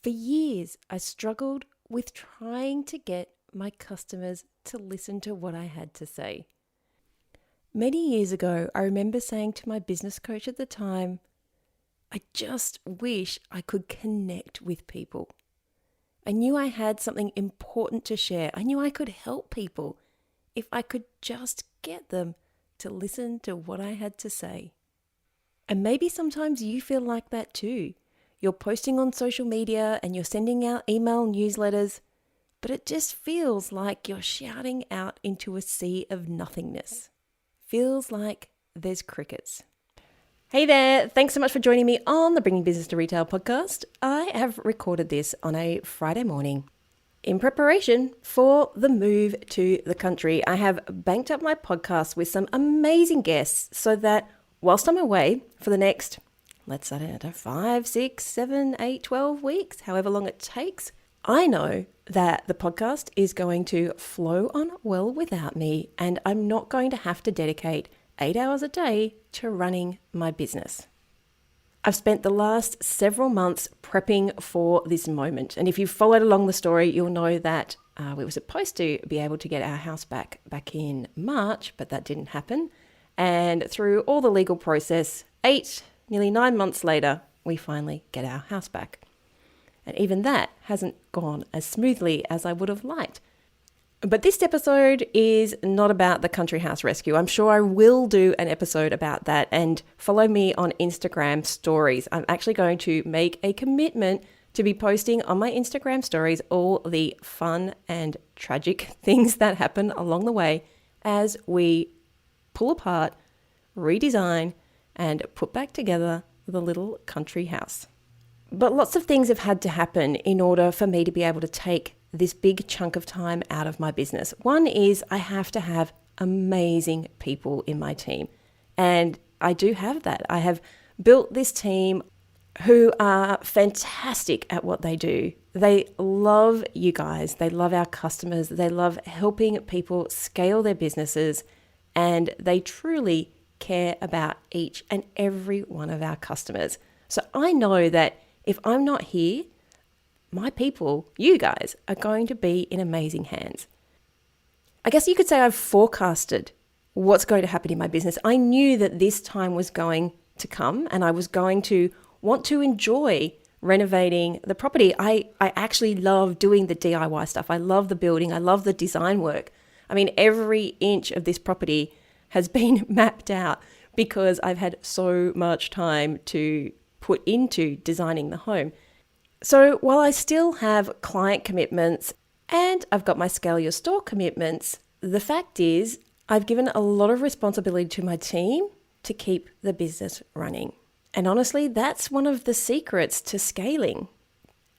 For years, I struggled with trying to get my customers to listen to what I had to say. Many years ago, I remember saying to my business coach at the time, I just wish I could connect with people. I knew I had something important to share. I knew I could help people if I could just get them to listen to what I had to say. And maybe sometimes you feel like that too. You're posting on social media and you're sending out email newsletters, but it just feels like you're shouting out into a sea of nothingness. Feels like there's crickets. Hey there, thanks so much for joining me on the Bringing Business to Retail podcast. I have recorded this on a Friday morning. In preparation for the move to the country, I have banked up my podcast with some amazing guests so that whilst I'm away for the next, let's, I don't know, 5, 6, 7, 8, 12 weeks, however long it takes, I know that the podcast is going to flow on well without me, and I'm not going to have to dedicate 8 hours a day to running my business. I've spent the last several months prepping for this moment. And if you've followed along the story, you'll know that we were supposed to be able to get our house back in March, but that didn't happen. And through all the legal process, 8, nearly 9 months later, we finally get our house back. And even that hasn't gone as smoothly as I would have liked. But this episode is not about the country house rescue. I'm sure I will do an episode about that, and follow me on Instagram stories. I'm actually going to make a commitment to be posting on my Instagram stories all the fun and tragic things that happen along the way as we pull apart, redesign, and put back together the little country house. But lots of things have had to happen in order for me to be able to take this big chunk of time out of my business. One is I have to have amazing people in my team. And I do have that. I have built this team who are fantastic at what they do. They love you guys. They love our customers. They love helping people scale their businesses. And they truly care about each and every one of our customers. So I know that if I'm not here, my people, you guys, are going to be in amazing hands. I guess you could say I've forecasted what's going to happen in my business. I knew that this time was going to come and I was going to want to enjoy renovating the property. I actually love doing the DIY stuff. I love the building. I love the design work. I mean, every inch of this property has been mapped out because I've had so much time to put into designing the home. So while I still have client commitments and I've got my Scale Your Store commitments, the fact is I've given a lot of responsibility to my team to keep the business running. And honestly, that's one of the secrets to scaling.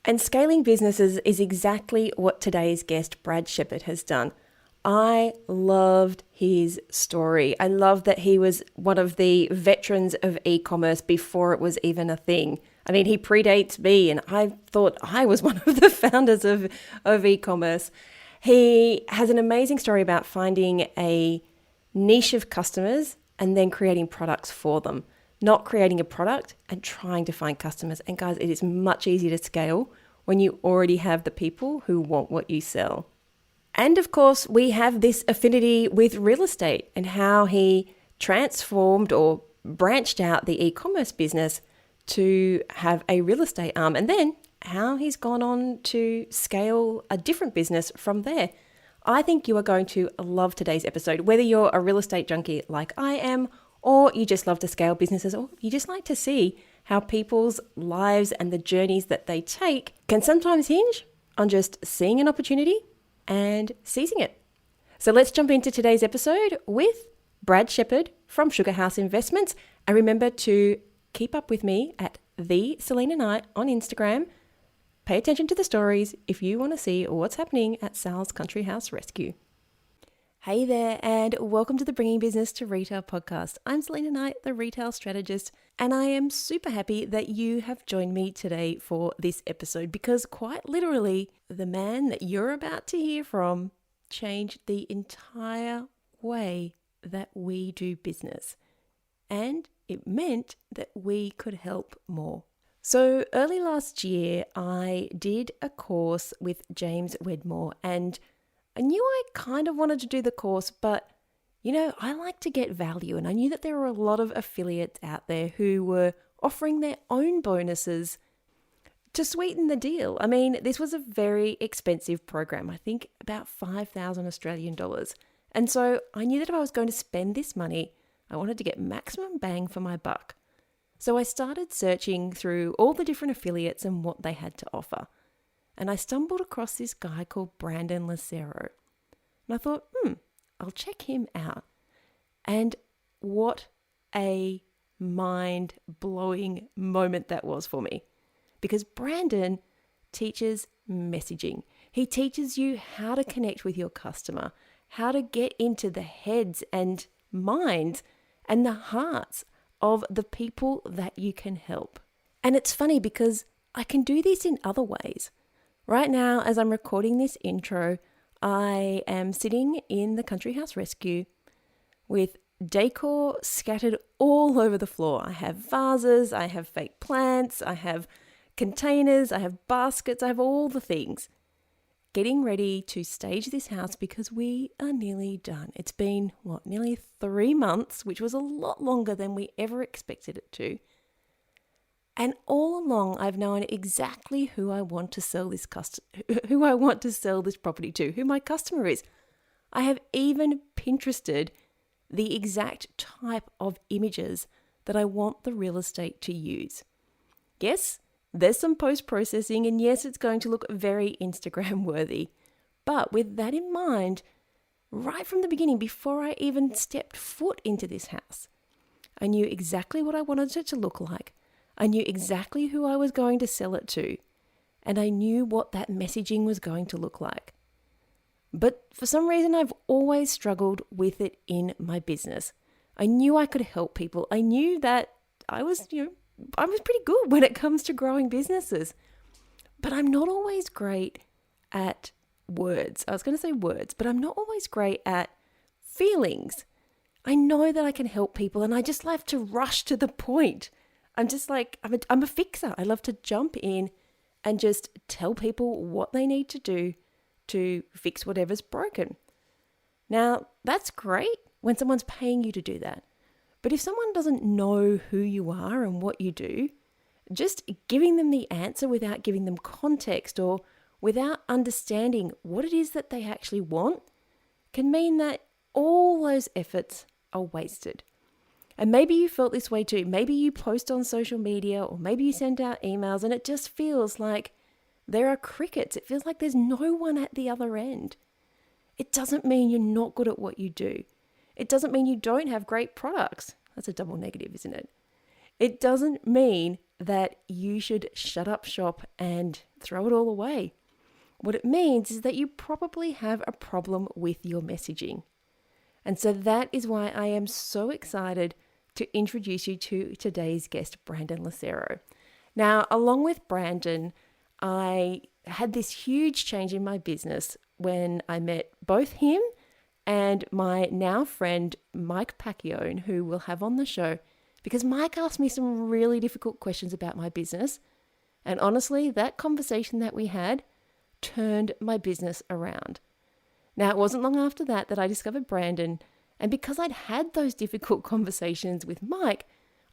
And scaling businesses is exactly what today's guest, Brad Shepherd, has done. I loved his story. I love that he was one of the veterans of e-commerce before it was even a thing. I mean, he predates me, and I thought I was one of the founders of e-commerce. He has an amazing story about finding a niche of customers and then creating products for them, not creating a product and trying to find customers. And guys, it is much easier to scale when you already have the people who want what you sell. And of course, we have this affinity with real estate and how he transformed or branched out the e-commerce business to have a real estate arm, and then how he's gone on to scale a different business from there. I think you are going to love today's episode, whether you're a real estate junkie like I am, or you just love to scale businesses, or you just like to see how people's lives and the journeys that they take can sometimes hinge on just seeing an opportunity and seizing it. So let's jump into today's episode with Brad Shepherd from Sugar House Investments. And remember to keep up with me at the Selena Knight on Instagram. Pay attention to the stories if you want to see what's happening at Sal's Country House Rescue. Hey there, and welcome to the Bringing Business to Retail podcast. I'm Selena Knight, the retail strategist, and I am super happy that you have joined me today for this episode because quite literally, the man that you're about to hear from changed the entire way that we do business. And it meant that we could help more. So early last year, I did a course with James Wedmore, and I knew I kind of wanted to do the course, but I like to get value, and I knew that there were a lot of affiliates out there who were offering their own bonuses to sweeten the deal. I mean, this was a very expensive program, I think about 5,000 Australian dollars. And so I knew that if I was going to spend this money, I wanted to get maximum bang for my buck. So I started searching through all the different affiliates and what they had to offer. And I stumbled across this guy called Brandon Lucero. And I thought, I'll check him out. And what a mind-blowing moment that was for me. Because Brandon teaches messaging. He teaches you how to connect with your customer, how to get into the heads and minds and the hearts of the people that you can help. And it's funny because I can do this in other ways. Right now, as I'm recording this intro, I am sitting in the Country House Rescue with decor scattered all over the floor. I have vases, I have fake plants, I have containers, I have baskets, I have all the things. Getting ready to stage this house because we are nearly done. It's been, nearly 3 months, which was a lot longer than we ever expected it to. And all along, I've known exactly who I want to sell this property to, who my customer is. I have even Pinterested the exact type of images that I want the real estate to use. Yes, there's some post-processing, and yes, it's going to look very Instagram worthy. But with that in mind, right from the beginning, before I even stepped foot into this house, I knew exactly what I wanted it to look like. I knew exactly who I was going to sell it to, and I knew what that messaging was going to look like. But for some reason, I've always struggled with it in my business. I knew I could help people. I knew that I was pretty good when it comes to growing businesses. But I'm not always great at words. I was going to say words, but I'm not always great at feelings. I know that I can help people, and I just love to rush to the point. I'm just like, I'm a fixer. I love to jump in and just tell people what they need to do to fix whatever's broken. Now, that's great when someone's paying you to do that. But if someone doesn't know who you are and what you do, just giving them the answer without giving them context or without understanding what it is that they actually want can mean that all those efforts are wasted. And maybe you felt this way too. Maybe you post on social media, or maybe you send out emails and it just feels like there are crickets. It feels like there's no one at the other end. It doesn't mean you're not good at what you do. It doesn't mean you don't have great products. That's a double negative, isn't it? It doesn't mean that you should shut up shop and throw it all away. What it means is that you probably have a problem with your messaging. And so that is why I am so excited to introduce you to today's guest, Brandon Lucero. Now, along with Brandon, I had this huge change in my business when I met both him and my now friend, Mike Pacquione, who we'll have on the show, because Mike asked me some really difficult questions about my business. And honestly, that conversation that we had turned my business around. Now, it wasn't long after that I discovered Brandon, and because I'd had those difficult conversations with Mike,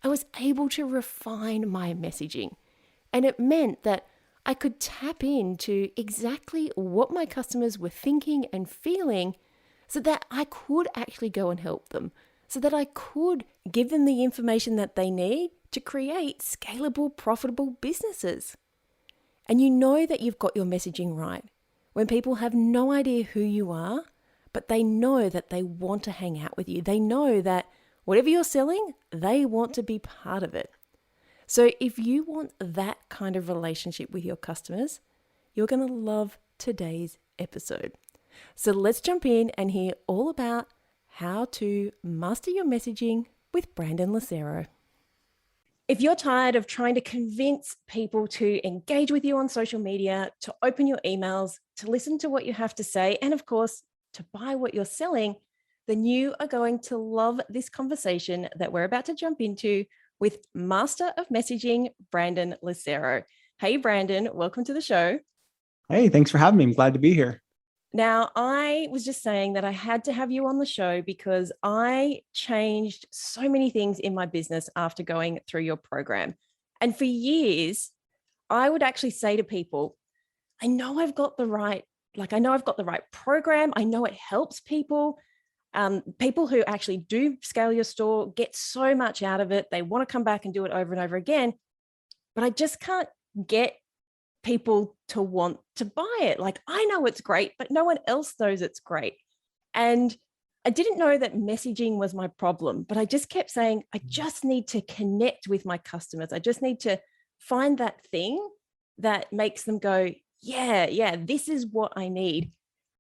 I was able to refine my messaging. And it meant that I could tap into exactly what my customers were thinking and feeling so that I could actually go and help them, so that I could give them the information that they need to create scalable, profitable businesses. And you know that you've got your messaging right when people have no idea who you are, but they know that they want to hang out with you. They know that whatever you're selling, they want to be part of it. So if you want that kind of relationship with your customers, you're going to love today's episode. So let's jump in and hear all about how to master your messaging with Brandon Lucero. If you're tired of trying to convince people to engage with you on social media, to open your emails, to listen to what you have to say, and of course, to buy what you're selling, then you are going to love this conversation that we're about to jump into with Master of Messaging, Brandon Lucero. Hey, Brandon, welcome to the show. Hey, thanks for having me. I'm glad to be here. Now, I was just saying that I had to have you on the show because I changed so many things in my business after going through your program. And for years, I would actually say to people, I know I've got the right, I know I've got the right program. I know it helps people. People who actually do scale your store get so much out of it. They want to come back and do it over and over again. But I just can't get people to want to buy it. Like, I know it's great, but no one else knows it's great. And I didn't know that messaging was my problem, but I just kept saying, I just need to connect with my customers. I just need to find that thing that makes them go, yeah, this is what I need.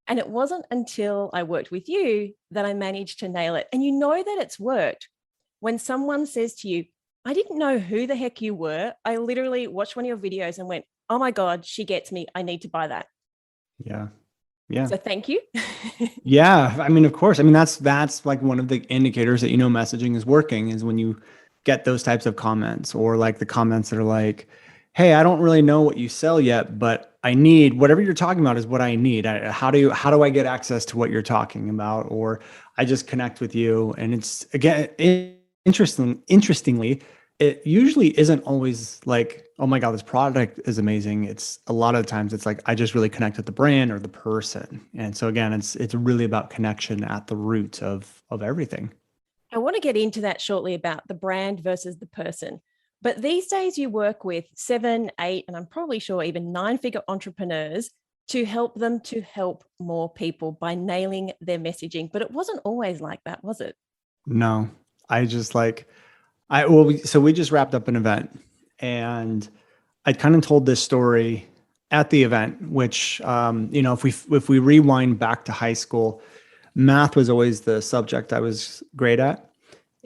And it wasn't until I worked with you that I managed to nail it. And you know that it's worked when someone says to you, I didn't know who the heck you were. I literally watched one of your videos and went, oh my God, she gets me. I need to buy that. Yeah. Yeah. So thank you. Yeah. I mean, of course. I mean, that's like one of the indicators that messaging is working is when you get those types of comments or like the comments that are like, hey, I don't really know what you sell yet, but I need whatever you're talking about is what I need. How do I get access to what you're talking about? Or I just connect with you. And it's again, interestingly, it usually isn't always like, oh my God, this product is amazing. It's a lot of times it's like, I just really connect with the brand or the person. And so again, it's really about connection at the root of everything. I want to get into that shortly about the brand versus the person. But these days you work with 7, 8, and I'm probably sure even 9-figure entrepreneurs to help them to help more people by nailing their messaging. But it wasn't always like that, was it? No, I just like, so we just wrapped up an event and I kind of told this story at the event, which, if we rewind back to high school, math was always the subject I was great at.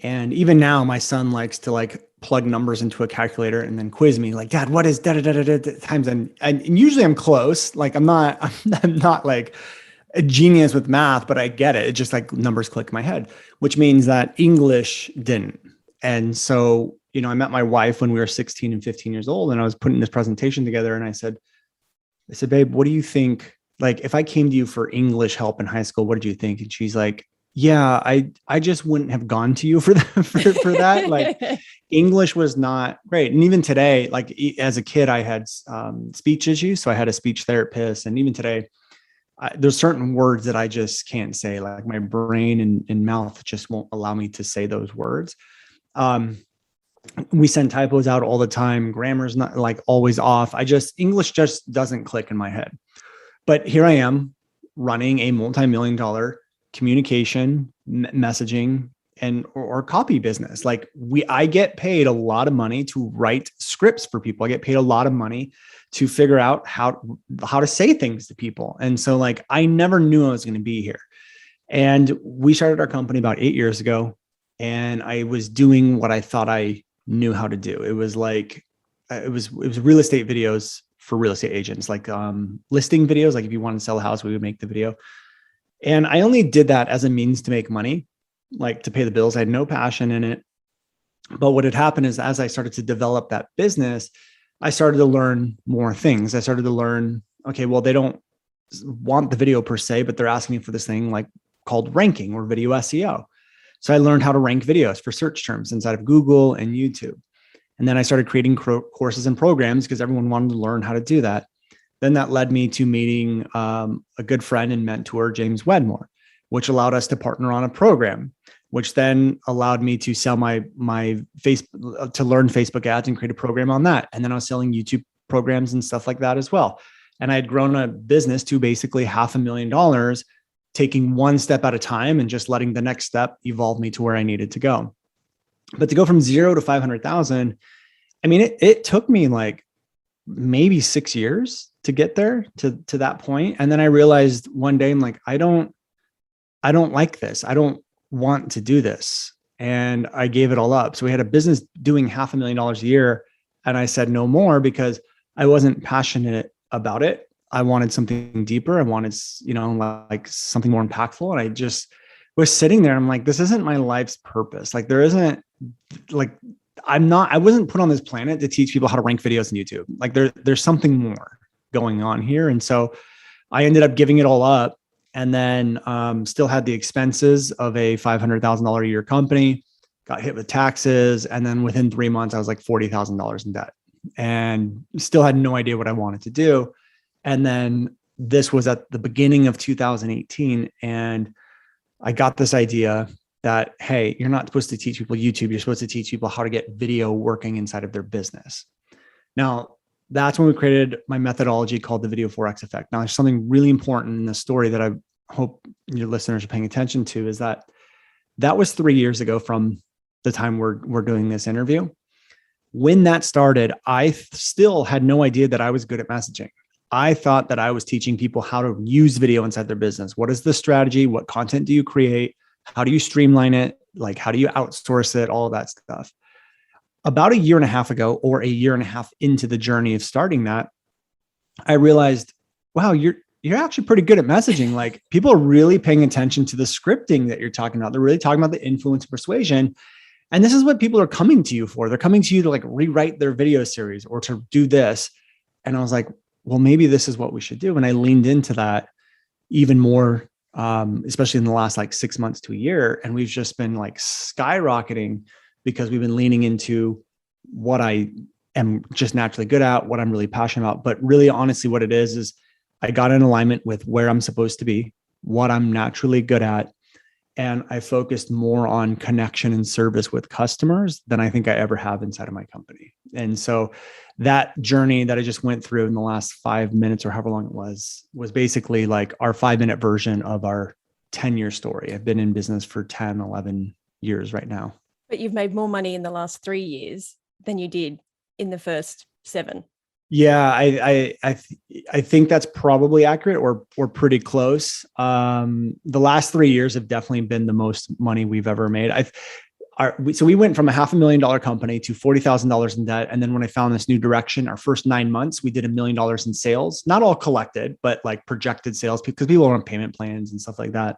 And even now my son likes to like plug numbers into a calculator and then quiz me like, Dad, what is da da da da da times? And usually I'm close. Like I'm not like a genius with math, but I get it. It just like numbers click in my head, which means that English didn't. And so, I met my wife when we were 16 and 15 years old and I was putting this presentation together and I said, babe, what do you think? Like, if I came to you for English help in high school, what did you think? And she's like, yeah, I just wouldn't have gone to you for that, for that. Like English was not great. And even today, like as a kid, I had speech issues. So I had a speech therapist. And even today, there's certain words that I just can't say, like my brain and mouth just won't allow me to say those words. We send typos out all the time. Grammar's not like always off. English just doesn't click in my head. But here I am running a multi-million-dollar communication, messaging, or copy business. Like I get paid a lot of money to write scripts for people. I get paid a lot of money to figure out how to say things to people. And so like, I never knew I was going to be here. And we started our company about 8 years ago. And I was doing what I thought I knew how to do. It was like, it was real estate videos for real estate agents, like listing videos. Like if you want to sell a house, we would make the video. And I only did that as a means to make money, like to pay the bills. I had no passion in it. But what had happened is as I started to develop that business, I started to learn more things. I started to learn, okay, well, they don't want the video per se, but they're asking me for this thing like called ranking or video SEO. So I learned how to rank videos for search terms inside of Google and YouTube. And then I started creating courses and programs because everyone wanted to learn how to do that. Then that led me to meeting a good friend and mentor, James Wedmore, which allowed us to partner on a program, which then allowed me to sell my face to learn Facebook ads and create a program on that. And then I was selling YouTube programs and stuff like that as well. And I had grown a business to basically $500,000, taking one step at a time and just letting the next step evolve me to where I needed to go. But to go from 0 to 500,000, I mean, it took me like maybe 6 years to get there to that point. And then I realized one day, I'm like, I don't like this. I don't want to do this. And I gave it all up. So we had a business doing $500,000 a year. And I said no more because I wasn't passionate about it. I wanted something deeper. I wanted, like something more impactful. And I just was sitting there. I'm like, this isn't my life's purpose. Like there isn't like I wasn't put on this planet to teach people how to rank videos on YouTube. Like there's something more going on here. And so I ended up giving it all up, and then still had the expenses of a $500,000 a year company, got hit with taxes. And then within 3 months, I was like $40,000 in debt and still had no idea what I wanted to do. And then this was at the beginning of 2018. And I got this idea that, hey, you're not supposed to teach people YouTube. You're supposed to teach people how to get video working inside of their business. Now, that's when we created my methodology called the Video Forex Effect. Now, there's something really important in the story that I hope your listeners are paying attention to, is that was 3 years ago from the time we're doing this interview. When that started, I still had no idea that I was good at messaging. I thought that I was teaching people how to use video inside their business. What is the strategy? What content do you create? How do you streamline it? Like, how do you outsource it? All of that stuff. About a year and a half ago, or a year and a half into the journey of starting that, I realized, wow, you're actually pretty good at messaging. Like, people are really paying attention to the scripting that you're talking about. They're really talking about the influence and persuasion. And this is what people are coming to you for. They're coming to you to like rewrite their video series or to do this. And I was like, well, maybe this is what we should do. And I leaned into that even more, especially in the last like 6 months to a year. And we've just been like skyrocketing because we've been leaning into what I am just naturally good at, what I'm really passionate about. But really, honestly, what it is I got in alignment with where I'm supposed to be, what I'm naturally good at. And I focused more on connection and service with customers than I think I ever have inside of my company. And so that journey that I just went through in the last 5 minutes, or however long it was basically like our 5-minute version of our 10-year story. I've been in business for 10, 11 years right now. But you've made more money in the last 3 years than you did in the first 7. Yeah, I think that's probably accurate, or pretty close. The last 3 years have definitely been the most money we've ever made. So we went from a $500,000 company to $40,000 in debt. And then when I found this new direction, our first 9 months, we did $1 million in sales, not all collected, but like projected sales, because people are on payment plans and stuff like that.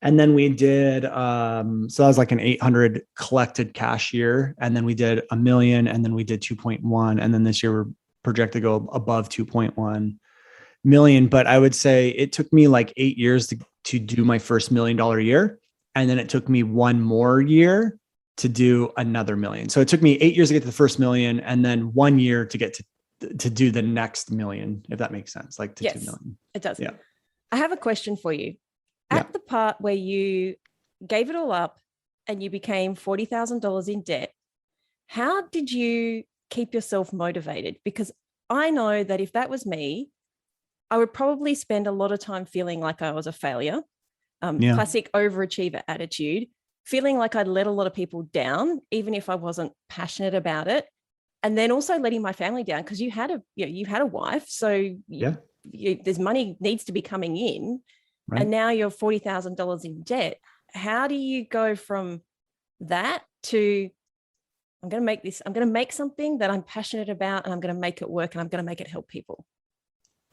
And then we did, so that was like an 800 collected cash year. And then we did $1 million, and then we did 2.1. And then this year we're projected to go above 2.1 million. But I would say it took me like 8 years to do my first $1 million year. And then it took me 1 more year to do another million. So it took me 8 years to get to the first million, and then 1 year to get to do the next million, if that makes sense, like to Yes, 2 million. It does. Yeah. I have a question for you. At the part where you gave it all up and you became $40,000 in debt, how did you keep yourself motivated? Because I know that if that was me, I would probably spend a lot of time feeling like I was a failure. Classic overachiever attitude, feeling like I'd let a lot of people down, even if I wasn't passionate about it. And then also letting my family down, because you had a wife. So there's money needs to be coming in. Right. And now you're $40,000 in debt. How do you go from that to, I'm going to make something that I'm passionate about, and I'm going to make it work, and I'm going to make it help people?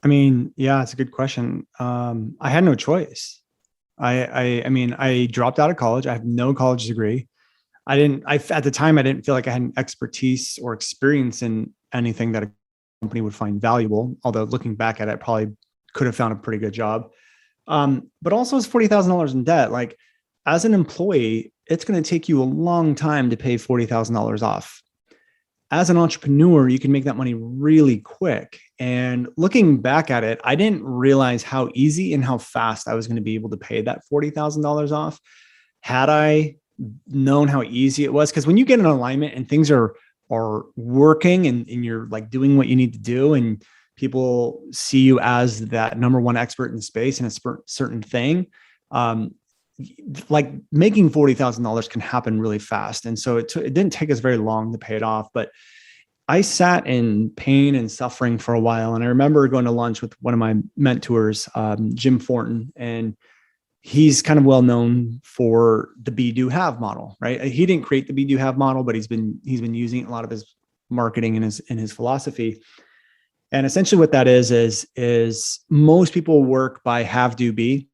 I mean, yeah, it's a good question. I had no choice. I mean, I dropped out of college. I have no college degree. At the time, I didn't feel like I had an expertise or experience in anything that a company would find valuable. Although looking back at it, I probably could have found a pretty good job. But also it's $40,000 in debt. Like, as an employee, it's going to take you a long time to pay $40,000 off. As an entrepreneur, you can make that money really quick. And looking back at it, I didn't realize how easy and how fast I was going to be able to pay that $40,000 off. Had I known how easy it was, because when you get in alignment and things are working and you're like doing what you need to do, and people see you as that number one expert in the space in a certain thing, like making $40,000 can happen really fast. And so it didn't take us very long to pay it off, but I sat in pain and suffering for a while. And I remember going to lunch with one of my mentors, Jim Thornton, and he's kind of well known for the be, do, have model, right? He didn't create the be, do, have model, but he's been using a lot of his marketing and his philosophy. And essentially what that is most people work by have, do, be.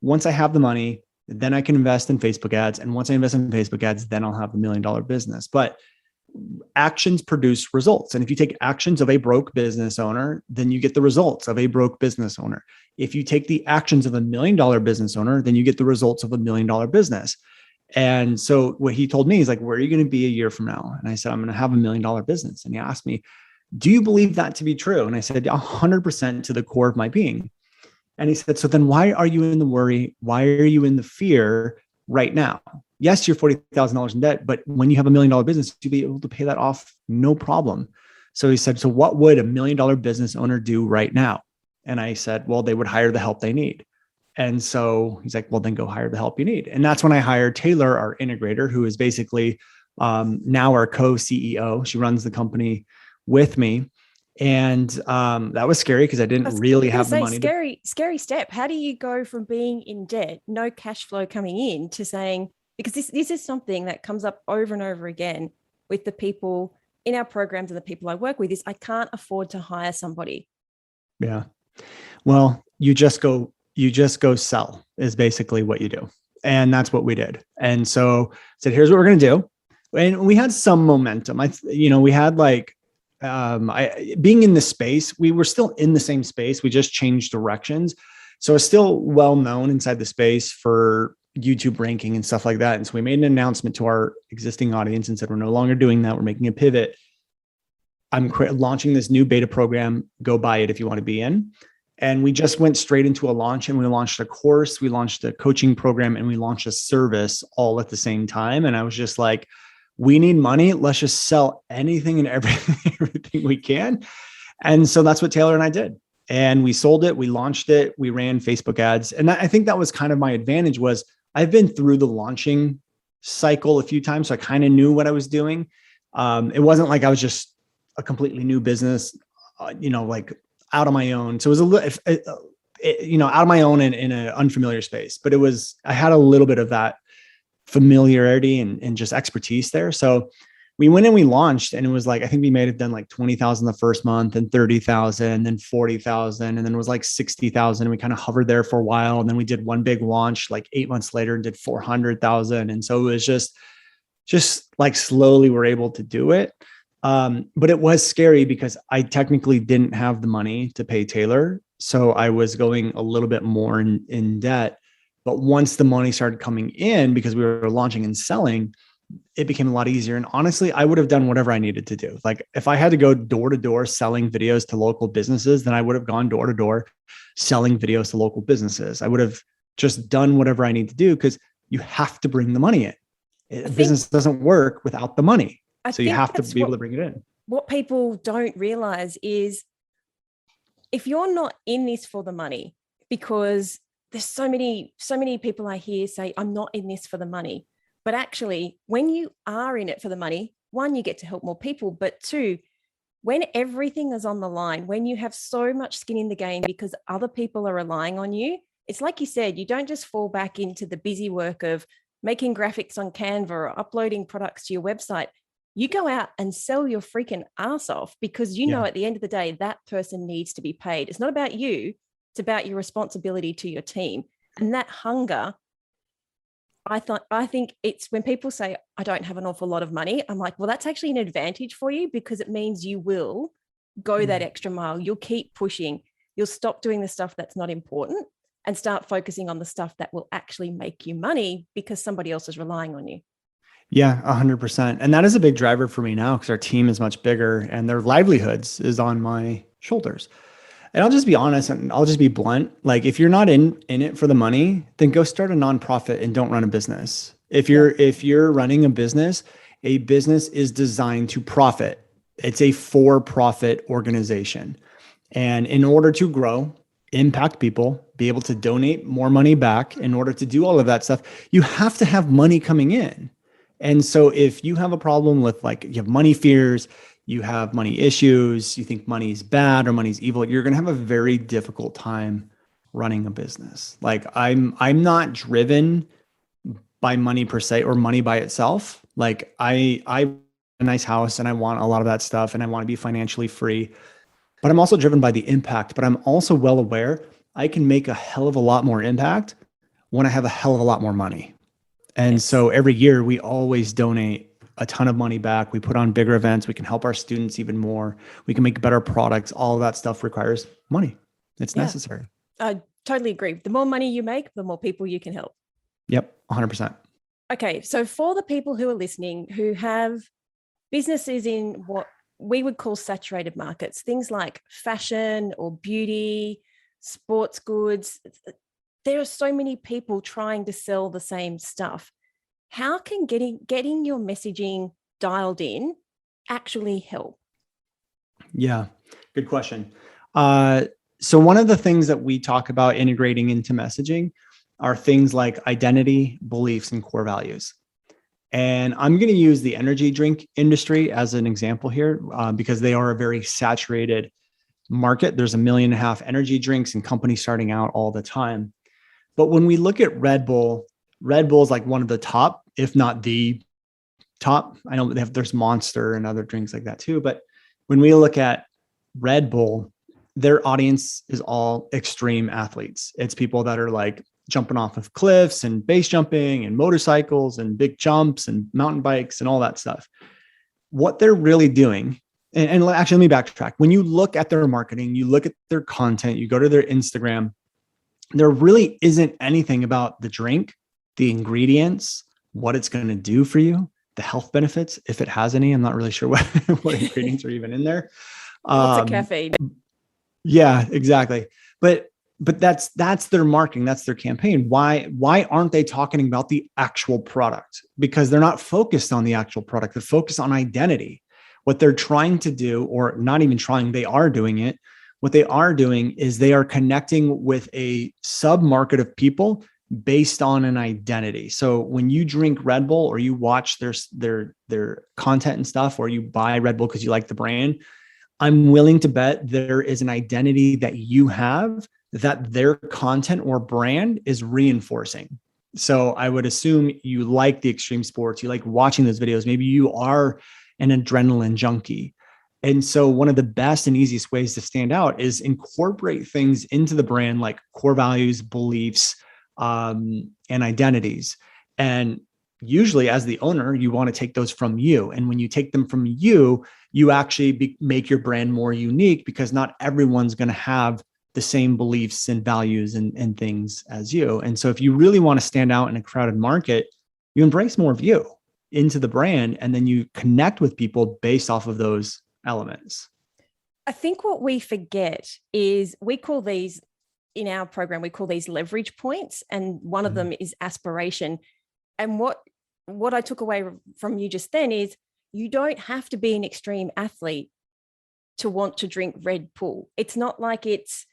Once I have the money, then I can invest in Facebook ads. And once I invest in Facebook ads, then I'll have $1 million business. But actions produce results. And if you take actions of a broke business owner, then you get the results of a broke business owner. If you take the actions of $1 million business owner, then you get the results of $1 million business. And so what he told me is like, where are you going to be a year from now? And I said, I'm going to have $1 million business. And he asked me, do you believe that to be true? And I said, 100% to the core of my being. And he said, so then why are you in the worry? Why are you in the fear right now? Yes, you're $40,000 in debt, but when you have $1 million business, you'll be able to pay that off no problem. So he said, so what would $1 million business owner do right now? And I said, well, they would hire the help they need. And so he's like, well, then go hire the help you need. And that's when I hired Taylor, our integrator, who is basically now our co-CEO. She runs the company with me. And that was scary because I didn't really have the money. Scary step. How do you go from being in debt, no cash flow coming in, to saying, because this is something that comes up over and over again with the people in our programs and the people I work with, is I can't afford to hire somebody. Yeah. Well, you just go sell is basically what you do. And that's what we did. And so I said, here's what we're going to do. And we had some momentum. We had like, being in the space, we were still in the same space. We just changed directions. So it's still well known inside the space for YouTube ranking and stuff like that. And so we made an announcement to our existing audience and said, we're no longer doing that. We're making a pivot. I'm launching this new beta program. Go buy it if you want to be in. And we just went straight into a launch, and we launched a course, we launched a coaching program, and we launched a service all at the same time. And I was just like, we need money. Let's just sell anything and everything we can. And so that's what Taylor and I did. And we sold it. We launched it. We ran Facebook ads. And I think that was kind of my advantage. Was I've been through the launching cycle a few times. So I kind of knew what I was doing. It wasn't like I was just a completely new business, like out of my own. So it was a little, out of my own in an unfamiliar space, but I had a little bit of that familiarity and just expertise there. So we went and we launched, and it was like, I think we may have done like 20,000 the first month, and 30,000, then 40,000. And then it was like 60,000. And we kind of hovered there for a while. And then we did one big launch like 8 months later and did 400,000. And so it was just like slowly we're able to do it. But it was scary because I technically didn't have the money to pay Taylor. So I was going a little bit more in debt. But once the money started coming in, because we were launching and selling, it became a lot easier. And honestly, I would have done whatever I needed to do. Like if I had to go door to door selling videos to local businesses, then I would have gone door to door selling videos to local businesses. I would have just done whatever I need to do, because you have to bring the money in. Business doesn't work without the money. So you have to be able to bring it in. What people don't realize is, if you're not in this for the money, because there's so many people I hear say, I'm not in this for the money. But actually, when you are in it for the money, one, you get to help more people. But two, when everything is on the line, when you have so much skin in the game because other people are relying on you, it's like you said, you don't just fall back into the busy work of making graphics on Canva or uploading products to your website. You go out and sell your freaking ass off, because you know at the end of the day, that person needs to be paid. It's not about you. It's about your responsibility to your team. And that hunger, I think it's when people say, I don't have an awful lot of money, I'm like, well, that's actually an advantage for you, because it means you will go that extra mile. You'll keep pushing. You'll stop doing the stuff that's not important and start focusing on the stuff that will actually make you money, because somebody else is relying on you. Yeah, 100%. And that is a big driver for me now, because our team is much bigger and their livelihoods is on my shoulders. And I'll just be honest and I'll just be blunt. Like, if you're not in it for the money, then go start a nonprofit and don't run a business. If you're running a business is designed to profit. It's a for-profit organization. And in order to grow, impact people, be able to donate more money back, in order to do all of that stuff, you have to have money coming in. And so if you have a problem with, like, you have money fears, you have money issues, you think money's bad or money's evil, you're going to have a very difficult time running a business. Like, I'm not driven by money per se, or money by itself. Like, I have a nice house and I want a lot of that stuff and I want to be financially free, but I'm also driven by the impact. But I'm also well aware I can make a hell of a lot more impact when I have a hell of a lot more money. And so every year we always donate a ton of money back. We put on bigger events. We can help our students even more. We can make better products. All of that stuff requires money. It's necessary. I totally agree. The more money you make, the more people you can help. Yep, 100%. Okay, so for the people who are listening who have businesses in what we would call saturated markets, things like fashion or beauty, sports goods, there are so many people trying to sell the same stuff. How can getting your messaging dialed in actually help? Yeah, good question. So one of the things that we talk about integrating into messaging are things like identity, beliefs, and core values. And I'm going to use the energy drink industry as an example here because they are a very saturated market. There's 1.5 million energy drinks and companies starting out all the time. But when we look at Red Bull is like one of the top, if not the top. I know there's Monster and other drinks like that too. But when we look at Red Bull, their audience is all extreme athletes. It's people that are like jumping off of cliffs and base jumping and motorcycles and big jumps and mountain bikes and all that stuff. What they're really doing, and actually, let me backtrack. When you look at their marketing, you look at their content, you go to their Instagram, there really isn't anything about the drink, the ingredients, what it's going to do for you, the health benefits, if it has any. I'm not really sure what ingredients are even in there. Lots of caffeine. Yeah, exactly. But that's their marketing. That's their campaign. Why aren't they talking about the actual product? Because they're not focused on the actual product. They're focused on identity. What they're trying to do, or not even trying, they are doing it. What they are doing is they are connecting with a sub-market of people based on an identity. So when you drink Red Bull or you watch their content and stuff, or you buy Red Bull because you like the brand, I'm willing to bet there is an identity that you have that their content or brand is reinforcing. So I would assume you like the extreme sports, you like watching those videos. Maybe you are an adrenaline junkie. And so one of the best and easiest ways to stand out is incorporate things into the brand, like core values, beliefs, and identities. And usually as the owner, you want to take those from you. And when you take them from you, you actually make your brand more unique, because not everyone's going to have the same beliefs and values and things as you. And so if you really want to stand out in a crowded market, you embrace more of you into the brand, and then you connect with people based off of those elements. I think what we forget is we call these in our program, we call these leverage points. And one of them is aspiration. And what I took away from you just then is you don't have to be an extreme athlete to want to drink Red Bull. It's not like it's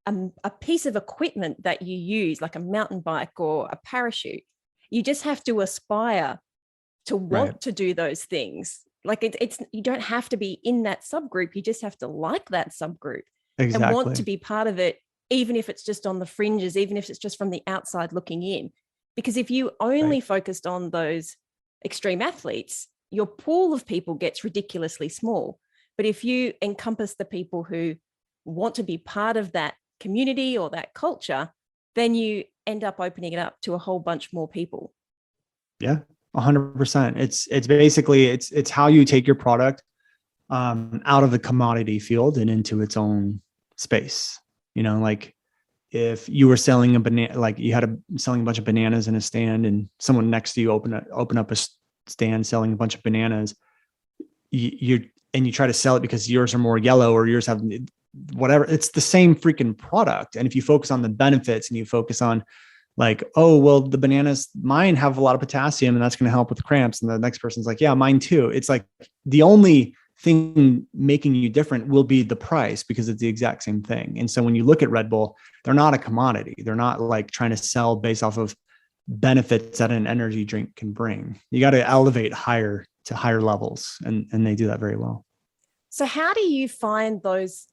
a piece of equipment that you use, like a mountain bike or a parachute. You just have to aspire to want to do those things. Like it's you don't have to be in that subgroup. You just have to like that subgroup and want to be part of it, even if it's just on the fringes, even if it's just from the outside looking in. Because if you only focused on those extreme athletes, your pool of people gets ridiculously small. But if you encompass the people who want to be part of that community or that culture, then you end up opening it up to a whole bunch more people. Yeah, 100%. It's basically, it's how you take your product out of the commodity field and into its own space. You know, like if you were selling a banana, like you had selling a bunch of bananas in a stand, and someone next to you open up a stand selling a bunch of bananas, you try to sell it because yours are more yellow or yours have whatever. It's the same freaking product. And if you focus on the benefits and you focus on like, oh, well, the bananas, mine have a lot of potassium and that's going to help with cramps. And the next person's like, yeah, mine too. It's like the only thing making you different will be the price, because it's the exact same thing. And so when you look at Red Bull, they're not a commodity. They're not like trying to sell based off of benefits that an energy drink can bring. You got to elevate higher to higher levels. And they do that very well. So how do you find those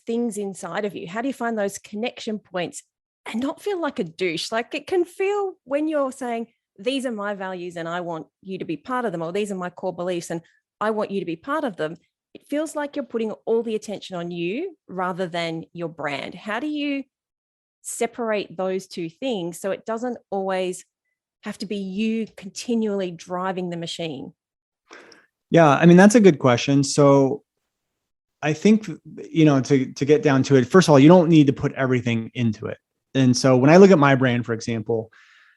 things inside of you? How do you find those connection points and not feel like a douche? Like it can feel when you're saying, these are my values and I want you to be part of them, or these are my core beliefs and I want you to be part of them. It feels like you're putting all the attention on you rather than your brand. How do you separate those two things so it doesn't always have to be you continually driving the machine? Yeah, I mean, that's a good question. So I think, to get down to it, first of all, you don't need to put everything into it. And so when I look at my brand, for example,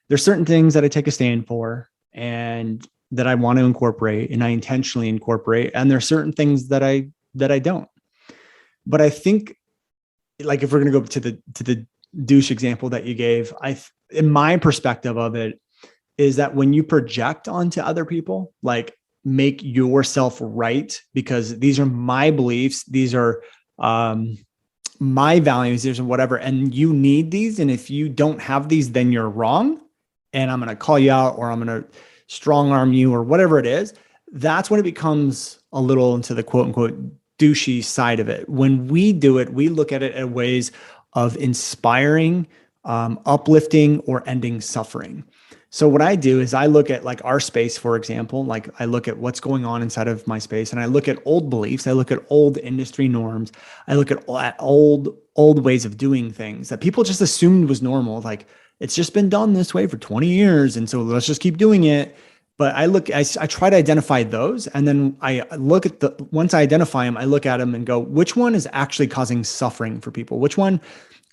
there's certain things that I take a stand for and that I want to incorporate and I intentionally incorporate. And there's certain things that I don't. But I think, like, if we're going to go to the douche example that you gave, in my perspective of it is that when you project onto other people, like, make yourself right, because these are my beliefs, these are my values, these are whatever, and you need these. And if you don't have these, then you're wrong. And I'm going to call you out, or I'm going to strong arm you, or whatever it is. That's when it becomes a little into the quote unquote douchey side of it. When we do it, we look at it as ways of inspiring, uplifting, or ending suffering. So what I do is I look at, like, our space, for example, like, I look at what's going on inside of my space, and I look at old beliefs. I look at old industry norms. I look at old ways of doing things that people just assumed was normal. Like, it's just been done this way for 20 years. And so let's just keep doing it. But I try to identify those. And then I look at once I identify them, I look at them and go, which one is actually causing suffering for people? Which one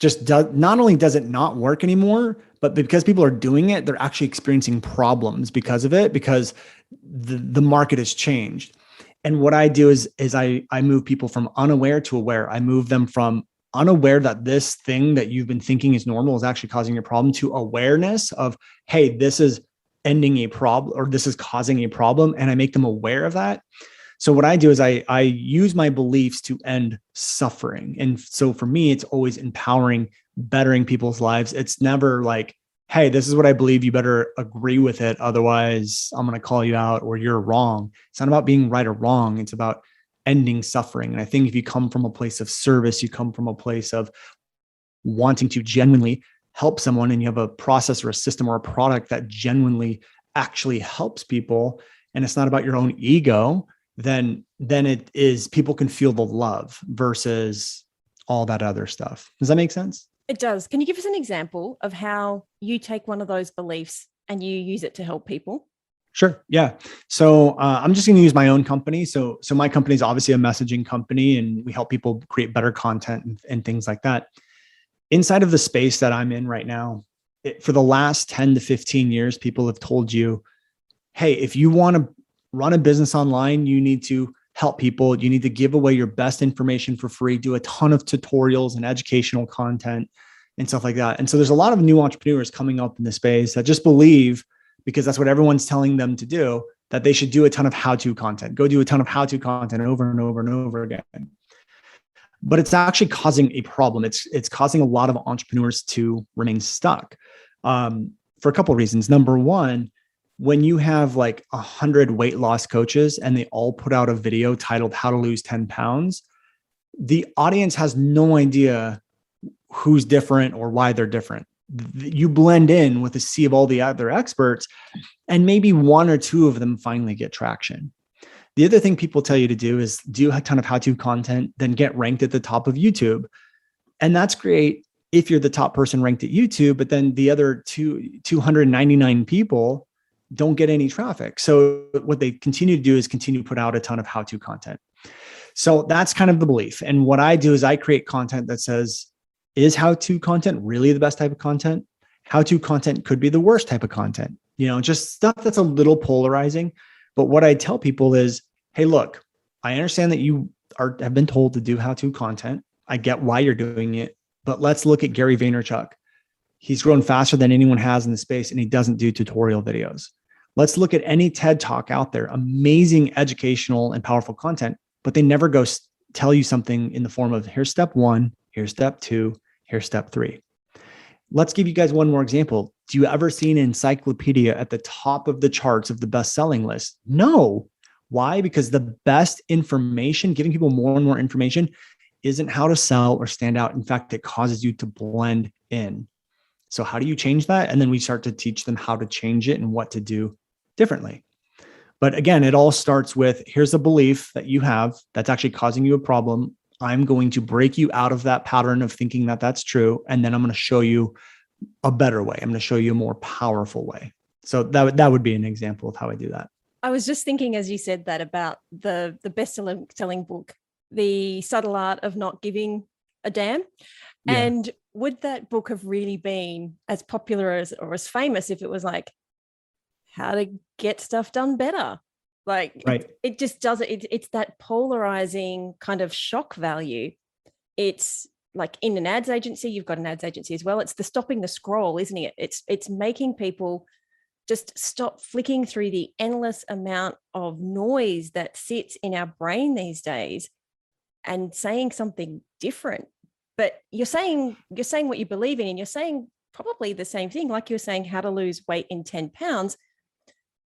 just not only does it not work anymore, but because people are doing it, they're actually experiencing problems because of it, because the market has changed. And what I do is I move people from unaware to aware. I move them from unaware that this thing that you've been thinking is normal is actually causing a problem, to awareness of, hey, this is ending a problem, or this is causing a problem. And I make them aware of that. So what I do is I use my beliefs to end suffering. And so for me, it's always empowering, bettering people's lives. It's never like, hey, this is what I believe, you better agree with it, otherwise I'm going to call you out, or you're wrong. It's not about being right or wrong. It's about ending suffering. And I think if you come from a place of service, you come from a place of wanting to genuinely help someone, and you have a process or a system or a product that genuinely actually helps people, and it's not about your own ego, then it is, people can feel the love versus all that other stuff. Does that make sense? It does. Can you give us an example of how you take one of those beliefs and you use it to help people? Sure. Yeah. So I'm just going to use my own company. So my company is obviously a messaging company, and we help people create better content and things like that. Inside of the space that I'm in right now, for the last 10 to 15 years, people have told you, hey, if you want to run a business online, you need to help people. You need to give away your best information for free, do a ton of tutorials and educational content and stuff like that. And so there's a lot of new entrepreneurs coming up in the space that just believe, because that's what everyone's telling them to do, that they should do a ton of how-to content, go do a ton of how-to content over and over and over again. But it's actually causing a problem. It's causing a lot of entrepreneurs to remain stuck for a couple of reasons. Number one, when you have like 100 weight loss coaches and they all put out a video titled "How to Lose 10 Pounds," the audience has no idea who's different or why they're different. You blend in with a sea of all the other experts, and maybe one or two of them finally get traction. The other thing people tell you to do is do a ton of how-to content, then get ranked at the top of YouTube. And that's great if you're the top person ranked at YouTube, but then the other 299 people don't get any traffic. So what they continue to do is continue to put out a ton of how-to content. So that's kind of the belief. And what I do is I create content that says, is how-to content really the best type of content? How-to content could be the worst type of content, just stuff that's a little polarizing. But what I tell people is, hey, look, I understand that you have been told to do how-to content. I get why you're doing it, but let's look at Gary Vaynerchuk. He's grown faster than anyone has in the space, and he doesn't do tutorial videos. Let's look at any TED Talk out there, amazing educational and powerful content, but they never go tell you something in the form of, here's step 1, here's step 2, here's step 3. Let's give you guys one more example. Do you ever see an encyclopedia at the top of the charts of the best-selling list? No. Why? Because the best information, giving people more and more information, isn't how to sell or stand out. In fact, it causes you to blend in. So how do you change that? And then we start to teach them how to change it and what to do differently. But again, it all starts with, here's a belief that you have that's actually causing you a problem. I'm going to break you out of that pattern of thinking that that's true. And then I'm going to show you a better way. I'm going to show you a more powerful way. So that would be an example of how I do that. I was just thinking as you said that about the best-selling book, The Subtle Art of Not Giving a Damn. Yeah. And would that book have really been as popular as or as famous if it was like how to get stuff done better? Like Right. it just does it. It's that polarizing kind of shock value. It's like in an ads agency, you've got an ads agency as well. It's the stopping the scroll, isn't it? It's making people just stop flicking through the endless amount of noise that sits in our brain these days and saying something different. But you're saying what you believe in, and you're saying probably the same thing. Like you were saying, how to lose weight in 10 pounds.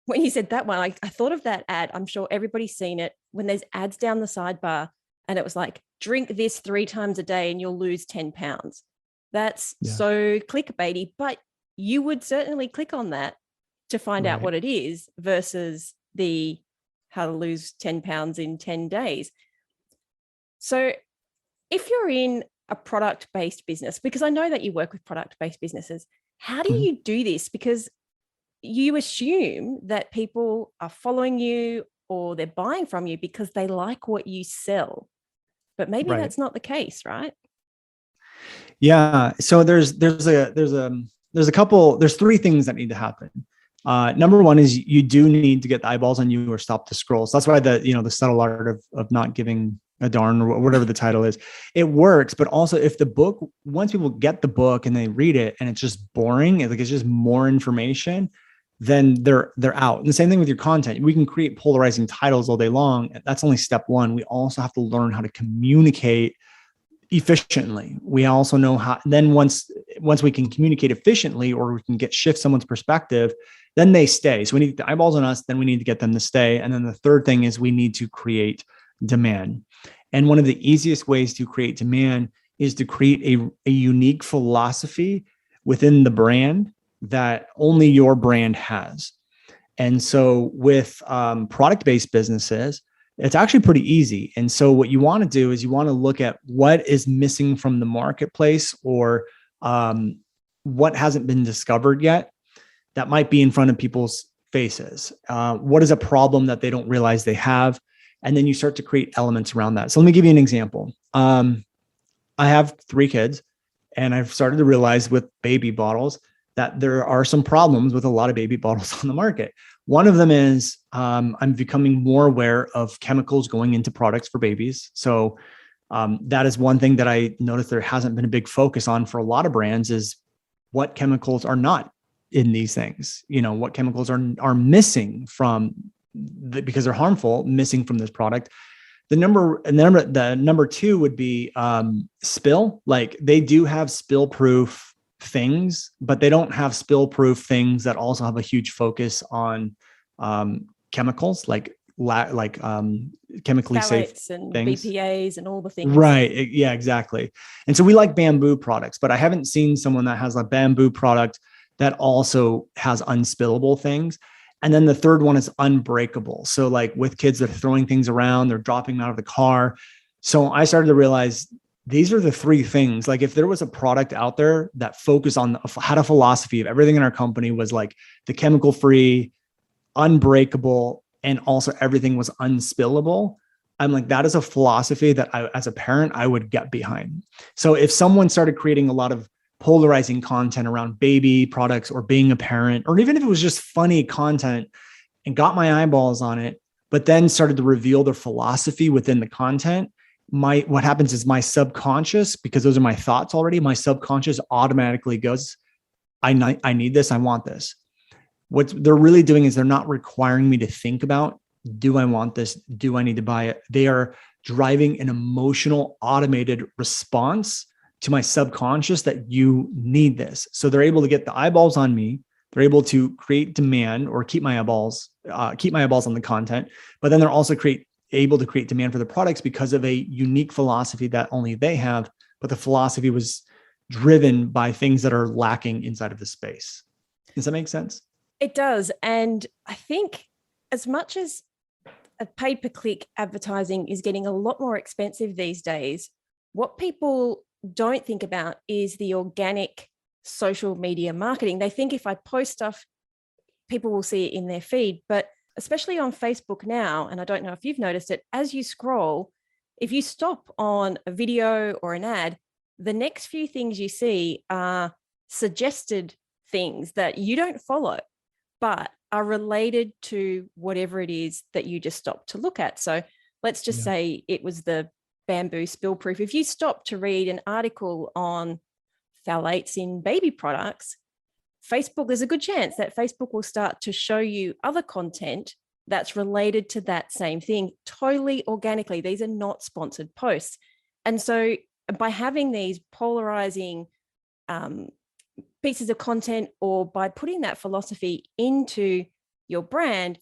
When you said that one, I thought of that ad. I'm sure everybody's seen it when there's ads down the sidebar and it was like, drink this 3 times a day and you'll lose 10 pounds. That's Yeah. so clickbaity, but you would certainly click on that to find out Right. what it is versus the how to lose 10 pounds in 10 days. So if you're in a product-based business, because I know that you work with product-based businesses, how do Mhm. you do this? Because you assume that people are following you or they're buying from you because they like what you sell. But maybe Right. that's not the case, right? Yeah. So there's 3 things that need to happen. Number one is you do need to get the eyeballs on you or stop the scrolls. That's why the subtle art of not giving a darn or whatever the title is, it works. But also if the book, once people get the book and they read it and it's just boring, it's just more information, then they're out. And the same thing with your content. We can create polarizing titles all day long. That's only step one. We also have to learn how to communicate efficiently. We also know how, then once we can communicate efficiently or we can shift someone's perspective, then they stay. So we need the eyeballs on us, then we need to get them to stay. And then the third thing is we need to create demand. And one of the easiest ways to create demand is to create a unique philosophy within the brand that only your brand has. And so with product-based businesses, it's actually pretty easy. And so what you want to do is you want to look at what is missing from the marketplace or what hasn't been discovered yet that might be in front of people's faces. What is a problem that they don't realize they have? And then you start to create elements around that. So let me give you an example. I have 3 kids, and I've started to realize with baby bottles that there are some problems with a lot of baby bottles on the market. One of them is I'm becoming more aware of chemicals going into products for babies. So that is one thing that I noticed there hasn't been a big focus on for a lot of brands is what chemicals are not in these things. What chemicals are missing from because they're harmful, missing from this product. The number 2 would be spill. Like they do have spill proof things, but they don't have spill proof things that also have a huge focus on chemicals, like chemically safe Phthalates and things. BPAs and all the things. Right. Yeah, exactly. And so we like bamboo products, but I haven't seen someone that has a bamboo product that also has unspillable things. And then the third one is unbreakable. So like with kids, they're throwing things around, they're dropping them out of the car. So I started to realize these are the 3 things. Like if there was a product out there that focused on had a philosophy of everything in our company was like the chemical free, unbreakable, and also everything was unspillable. I'm like, that is a philosophy that as a parent, I would get behind. So if someone started creating a lot of polarizing content around baby products or being a parent, or even if it was just funny content and got my eyeballs on it, but then started to reveal their philosophy within the content, what happens is my subconscious, because those are my thoughts already, my subconscious automatically goes, I need this. I want this. What they're really doing is they're not requiring me to think about, do I want this? Do I need to buy it? They are driving an emotional automated response to my subconscious that you need this. So they're able to get the eyeballs on me. They're able to create demand or keep my eyeballs on the content, but then they're also able to create demand for the products because of a unique philosophy that only they have, but the philosophy was driven by things that are lacking inside of the space. Does that make sense? It does. And I think as much as a pay-per-click advertising is getting a lot more expensive these days, what people don't think about is the organic social media marketing. They think if I post stuff people will see it in their feed. But especially on Facebook now, and I don't know if you've noticed it, as you scroll, if you stop on a video or an ad, the next few things you see are suggested things that you don't follow, but are related to whatever it is that you just stopped to look at. So let's just say it was the bamboo spill proof. If you stop to read an article on phthalates in baby products, Facebook, there's a good chance that Facebook will start to show you other content that's related to that same thing, totally organically. These are not sponsored posts. And so by having these polarizing pieces of content, or by putting that philosophy into your brand,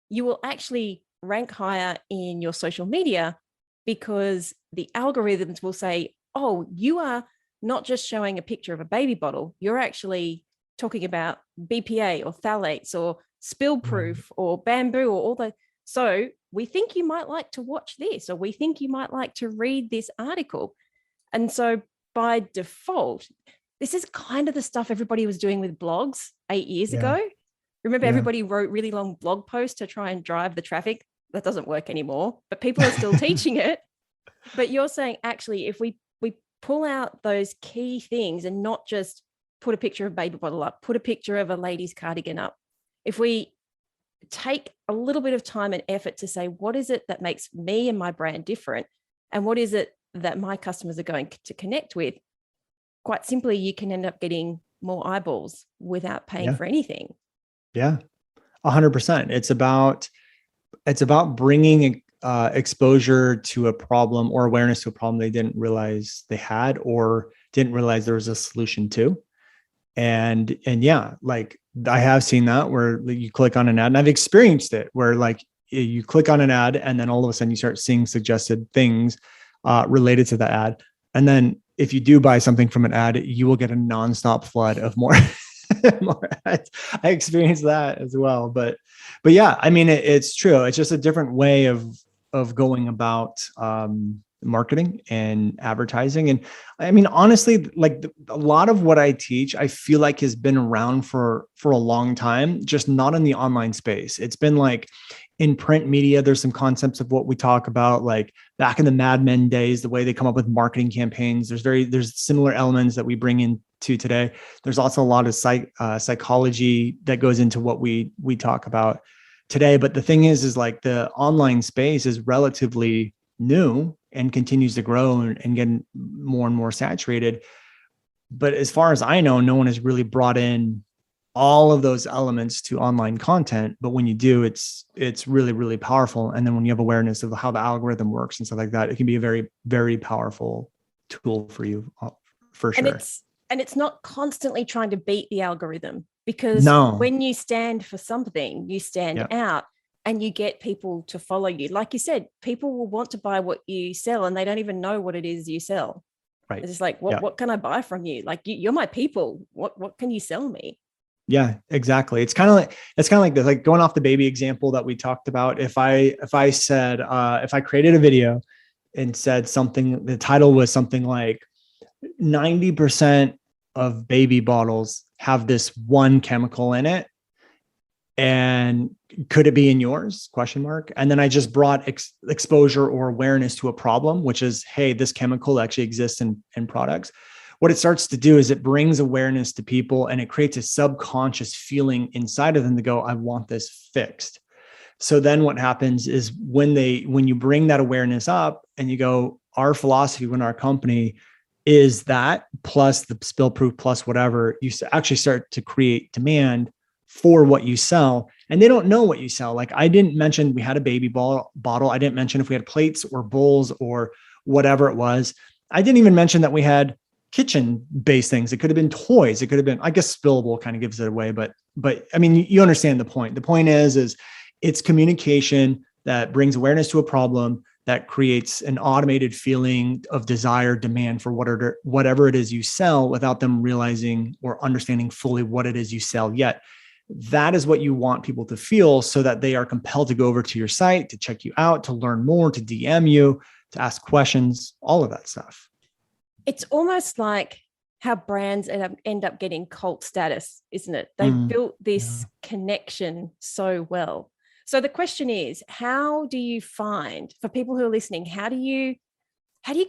you will actually rank higher in your social media, because the algorithms will say, oh, you are not just showing a picture of a baby bottle, you're actually talking about BPA or phthalates or spill proof or bamboo or all the. So we think you might like to watch this, or we think you might like to read this article. And so by default, this is kind of the stuff everybody was doing with blogs 8 years ago. Remember, everybody wrote really long blog posts to try and drive the traffic. That doesn't work anymore, but people are still teaching it. But you're saying, actually, if we pull out those key things and not just put a picture of a baby bottle up, put a picture of a lady's cardigan up, if we take a little bit of time and effort to say, what is it that makes me and my brand different? And what is it that my customers are going to connect with? Quite simply, you can end up getting more eyeballs without paying for anything. Yeah, 100%. It's about bringing exposure to a problem or awareness to a problem they didn't realize they had, or didn't realize there was a solution to. And yeah, like I have seen that where you click on an ad, and I've experienced it where like you click on an ad and then all of a sudden you start seeing suggested things related to the ad. And then if you do buy something from an ad, you will get a nonstop flood of more, more ads. I experienced that as well. But yeah, I mean, it's true. It's just a different way of going about marketing and advertising. And I mean, honestly, like a lot of what I teach, I feel like has been around for a long time, just not in the online space. It's been like in print media, there's some concepts of what we talk about, like back in the Mad Men days, the way they come up with marketing campaigns. There's similar elements that we bring into today. There's also a lot of psychology that goes into what we talk about today. But the thing is like the online space is relatively new and continues to grow and get more and more saturated. But as far as I know, no one has really brought in all of those elements to online content. But when you do, it's really, really powerful. And then when you have awareness of how the algorithm works and stuff like that, it can be a very, very powerful tool for you, for sure. And it's not constantly trying to beat the algorithm, because when you stand for something, you stand out and you get people to follow you. Like you said, people will want to buy what you sell and they don't even know what it is you sell. Right. It's just like, what can I buy from you? Like you're my people. What can you sell me? Yeah, exactly. It's kind of like this, like going off the baby example that we talked about. If I said, if I created a video and said something, the title was something like 90% of baby bottles have this one chemical in it, and could it be in yours? ? And then I just brought exposure or awareness to a problem, which is, hey, this chemical actually exists in products. What it starts to do is it brings awareness to people, and it creates a subconscious feeling inside of them to go, I want this fixed. So then what happens is when you bring that awareness up and you go, our philosophy when our company is that plus the spill proof plus whatever, you actually start to create demand for what you sell. And they don't know what you sell. Like I didn't mention we had a baby bottle. I didn't mention if we had plates or bowls or whatever it was. I didn't even mention that we had kitchen-based things. It could have been toys. It could have been, I guess spillable kind of gives it away, but I mean, you understand the point. The point is it's communication that brings awareness to a problem, that creates an automated feeling of desire, demand for whatever it is you sell without them realizing or understanding fully what it is you sell yet. That is what you want people to feel, so that they are compelled to go over to your site, to check you out, to learn more, to DM you, to ask questions, all of that stuff. It's almost like how brands end up getting cult status, isn't it? They Mm, built yeah. this connection so well. So the question is, how do you find, for people who are listening, how do you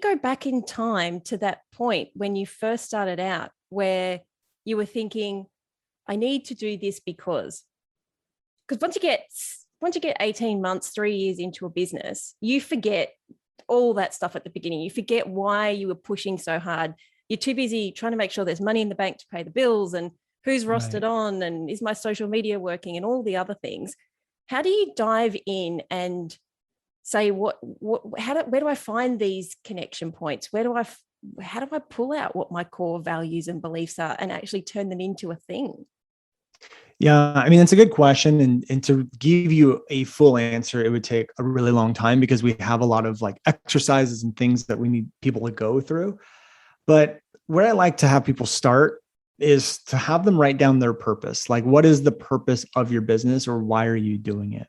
go back in time to that point when you first started out where you were thinking, I need to do this because once you get 18 months, 3 years into a business, you forget all that stuff at the beginning. You forget why you were pushing so hard. You're too busy trying to make sure there's money in the bank to pay the bills and who's rostered Right. on and is my social media working and all the other things. How do you dive in and say where do I find these connection points? How do I pull out what my core values and beliefs are and actually turn them into a thing? Yeah, I mean, it's a good question. And to give you a full answer, it would take a really long time because we have a lot of like exercises and things that we need people to go through. But where I like to have people start is to have them write down their purpose. Like, what is the purpose of your business or why are you doing it?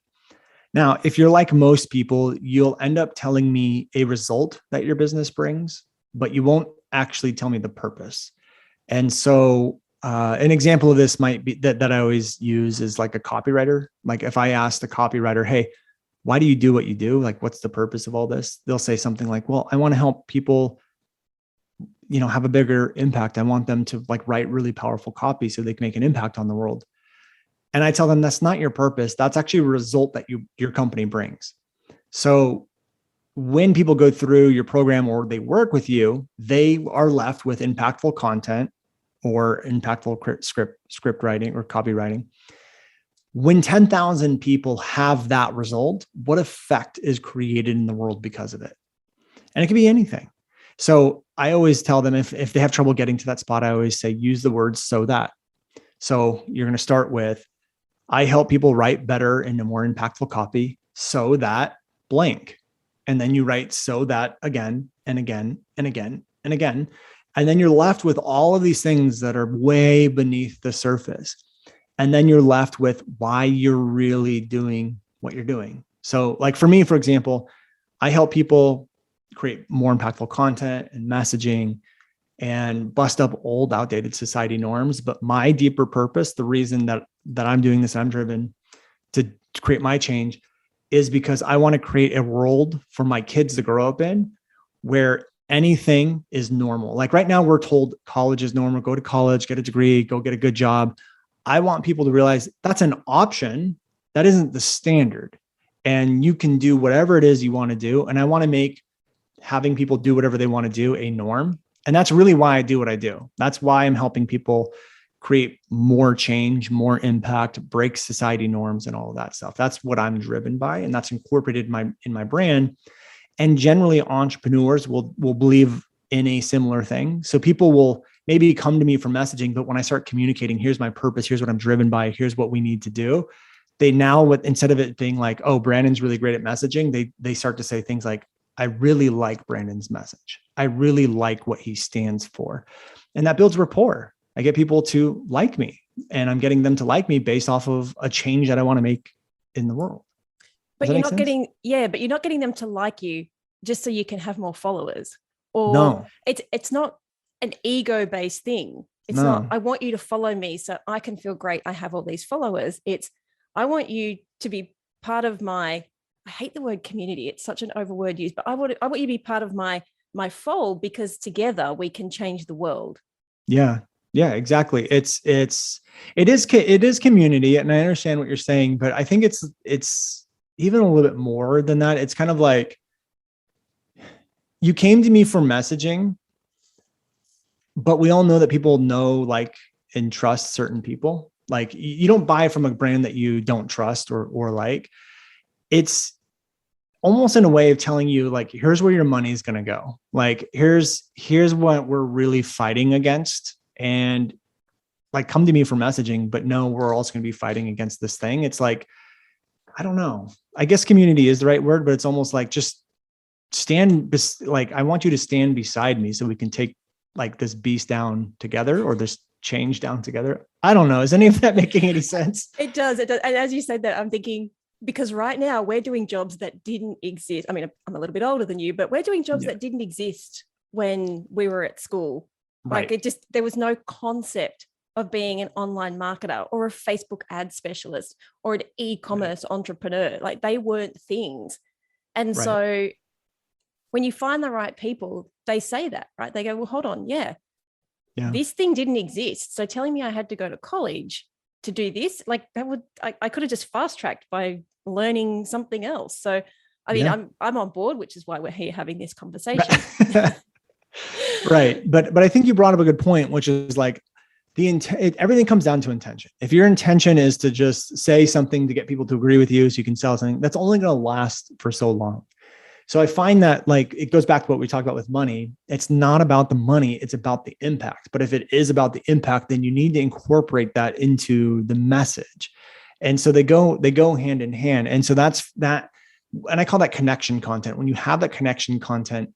Now, if you're like most people, you'll end up telling me a result that your business brings, but you won't actually tell me the purpose. And so, an example of this might be that I always use is like a copywriter. Like if I ask the copywriter, hey, why do you do what you do? Like, what's the purpose of all this? They'll say something like, well, I want to help people, have a bigger impact. I want them to like write really powerful copy so they can make an impact on the world. And I tell them that's not your purpose. That's actually a result that your company brings. So when people go through your program or they work with you, they are left with impactful content or impactful script writing or copywriting. When 10,000 people have that result, what effect is created in the world because of it? And it can be anything. So I always tell them if they have trouble getting to that spot, I always say, use the words so that. So you're going to start with, I help people write better and a more impactful copy so that blank. And then you write so that again and again and again and again. And then you're left with all of these things that are way beneath the surface. And then you're left with why you're really doing what you're doing. So like for me, for example, I help people create more impactful content and messaging and bust up old outdated society norms. But my deeper purpose, the reason that I'm doing this, I'm driven to create my change, is because I want to create a world for my kids to grow up in where anything is normal. Like right now we're told college is normal, go to college, get a degree, go get a good job. I want people to realize that's an option. That isn't the standard. And you can do whatever it is you want to do. And I want to make having people do whatever they want to do a norm. And that's really why I do what I do. That's why I'm helping people create more change, more impact, break society norms and all of that stuff. That's what I'm driven by. And that's incorporated in my brand. And generally entrepreneurs will believe in a similar thing. So people will maybe come to me for messaging, but when I start communicating, here's my purpose, here's what I'm driven by, here's what we need to do. They now, instead of it being like, oh, Brandon's really great at messaging, they start to say things like, I really like Brandon's message. I really like what he stands for. And that builds rapport. I get people to like me, and I'm getting them to like me based off of a change that I want to make in the world. Does But that you're make not sense? but you're not getting them to like you just so you can have more followers. Or No, it's not an ego-based thing. It's not, no. I want you to follow me so I can feel great. I have all these followers. It's, I want you to be part of my, I hate the word community. It's such an overword used, but I want you to be part of my fold because together we can change the world. Yeah. Yeah, exactly. It is community. And I understand what you're saying, but I think it's even a little bit more than that. It's kind of like you came to me for messaging, but we all know that people know, like, and trust certain people. Like you don't buy from a brand that you don't trust or like. It's almost in a way of telling you, like, here's where your money is going to go. Like here's what we're really fighting against, and like come to me for messaging, but no, we're also going to be fighting against this thing. It's like, I don't know. I guess community is the right word, but it's almost like just like, I want you to stand beside me so we can take like this beast down together, or this change down together. I don't know. Is any of that making any sense? It does. It does. And as you said that, I'm thinking, because right now we're doing jobs that didn't exist. I mean, I'm a little bit older than you, but we're doing jobs Yeah. that didn't exist when we were at school. Like Right. there was no concept of being an online marketer or a Facebook ad specialist or an Right. e-commerce entrepreneur. Like they weren't things. And Right. so when you find the right people, they say that, right? They go, well, hold on. Yeah, Yeah. this thing didn't exist. So telling me I had to go to college to do this, like that would, I could have just fast tracked by learning something else. So, I mean, Yeah. I'm on board, which is why we're here having this conversation. Right. But I think you brought up a good point, which is like the intent, everything comes down to intention. If your intention is to just say something to get people to agree with you so you can sell something, that's only going to last for so long. So I find that like it goes back to what we talked about with money. It's not about the money, it's about the impact. But if it is about the impact, then you need to incorporate that into the message. And so they go hand in hand. And so that's that. And I call that connection content. When you have that connection content,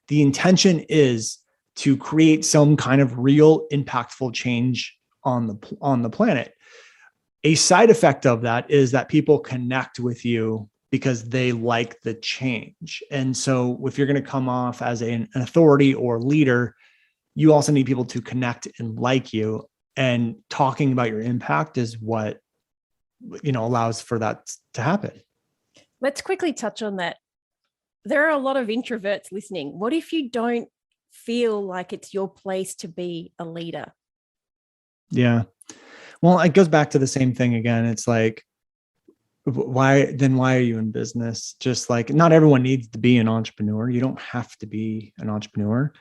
the intention is to create some kind of real impactful change on the planet. A side effect of that is that people connect with you because they like the change. And so if you're going to come off as an authority or leader, you also need people to connect and like you. And talking about your impact is what, allows for that to happen. Let's quickly touch on that. There are a lot of introverts listening. What if you don't feel like it's your place to be a leader? Yeah. Well, it goes back to the same thing again. It's like, why are you in business? Just like not everyone needs to be an entrepreneur. You don't have to be an entrepreneur.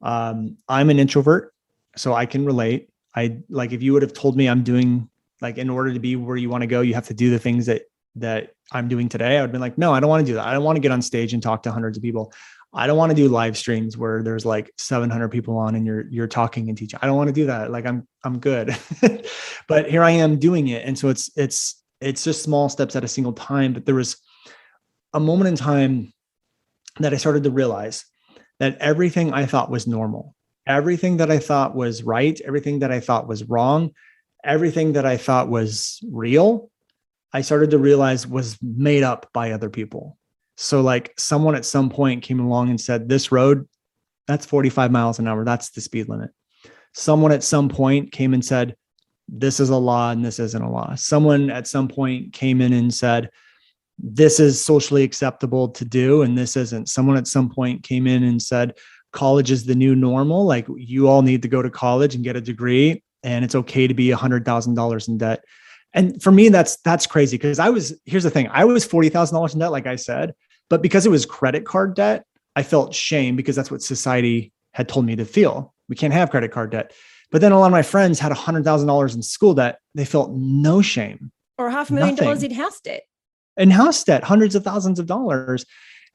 I'm an introvert, so I can relate. I like if you would have told me I'm doing like in order to be where you want to go, you have to do the things that I'm doing today. I would have been like, no, I don't want to do that. I don't want to get on stage and talk to hundreds of people. I don't want to do live streams where there's like 700 people on and you're talking and teaching. I don't want to do that. Like I'm good. But here I am doing it. And so it's just small steps at a single time. But there was a moment in time that I started to realize that everything I thought was normal, everything that I thought was right, everything that I thought was wrong, everything that I thought was real, I started to realize was made up by other people. So like someone at some point came along and said, this road, that's 45 miles an hour. That's the speed limit. Someone at some point came and said, this is a law and this isn't a law. Someone at some point came in and said, this is socially acceptable to do and this isn't. Someone at some point came in and said, college is the new normal. Like you all need to go to college and get a degree and it's okay to be $100,000 in debt. And for me, that's crazy because here's the thing. I was $40,000 in debt, like I said, but because it was credit card debt, I felt shame because that's what society had told me to feel. We can't have credit card debt. But then a lot of my friends had $100,000 in school debt. They felt no shame. Or $500,000 Nothing. in house debt. In house debt, hundreds of thousands of dollars.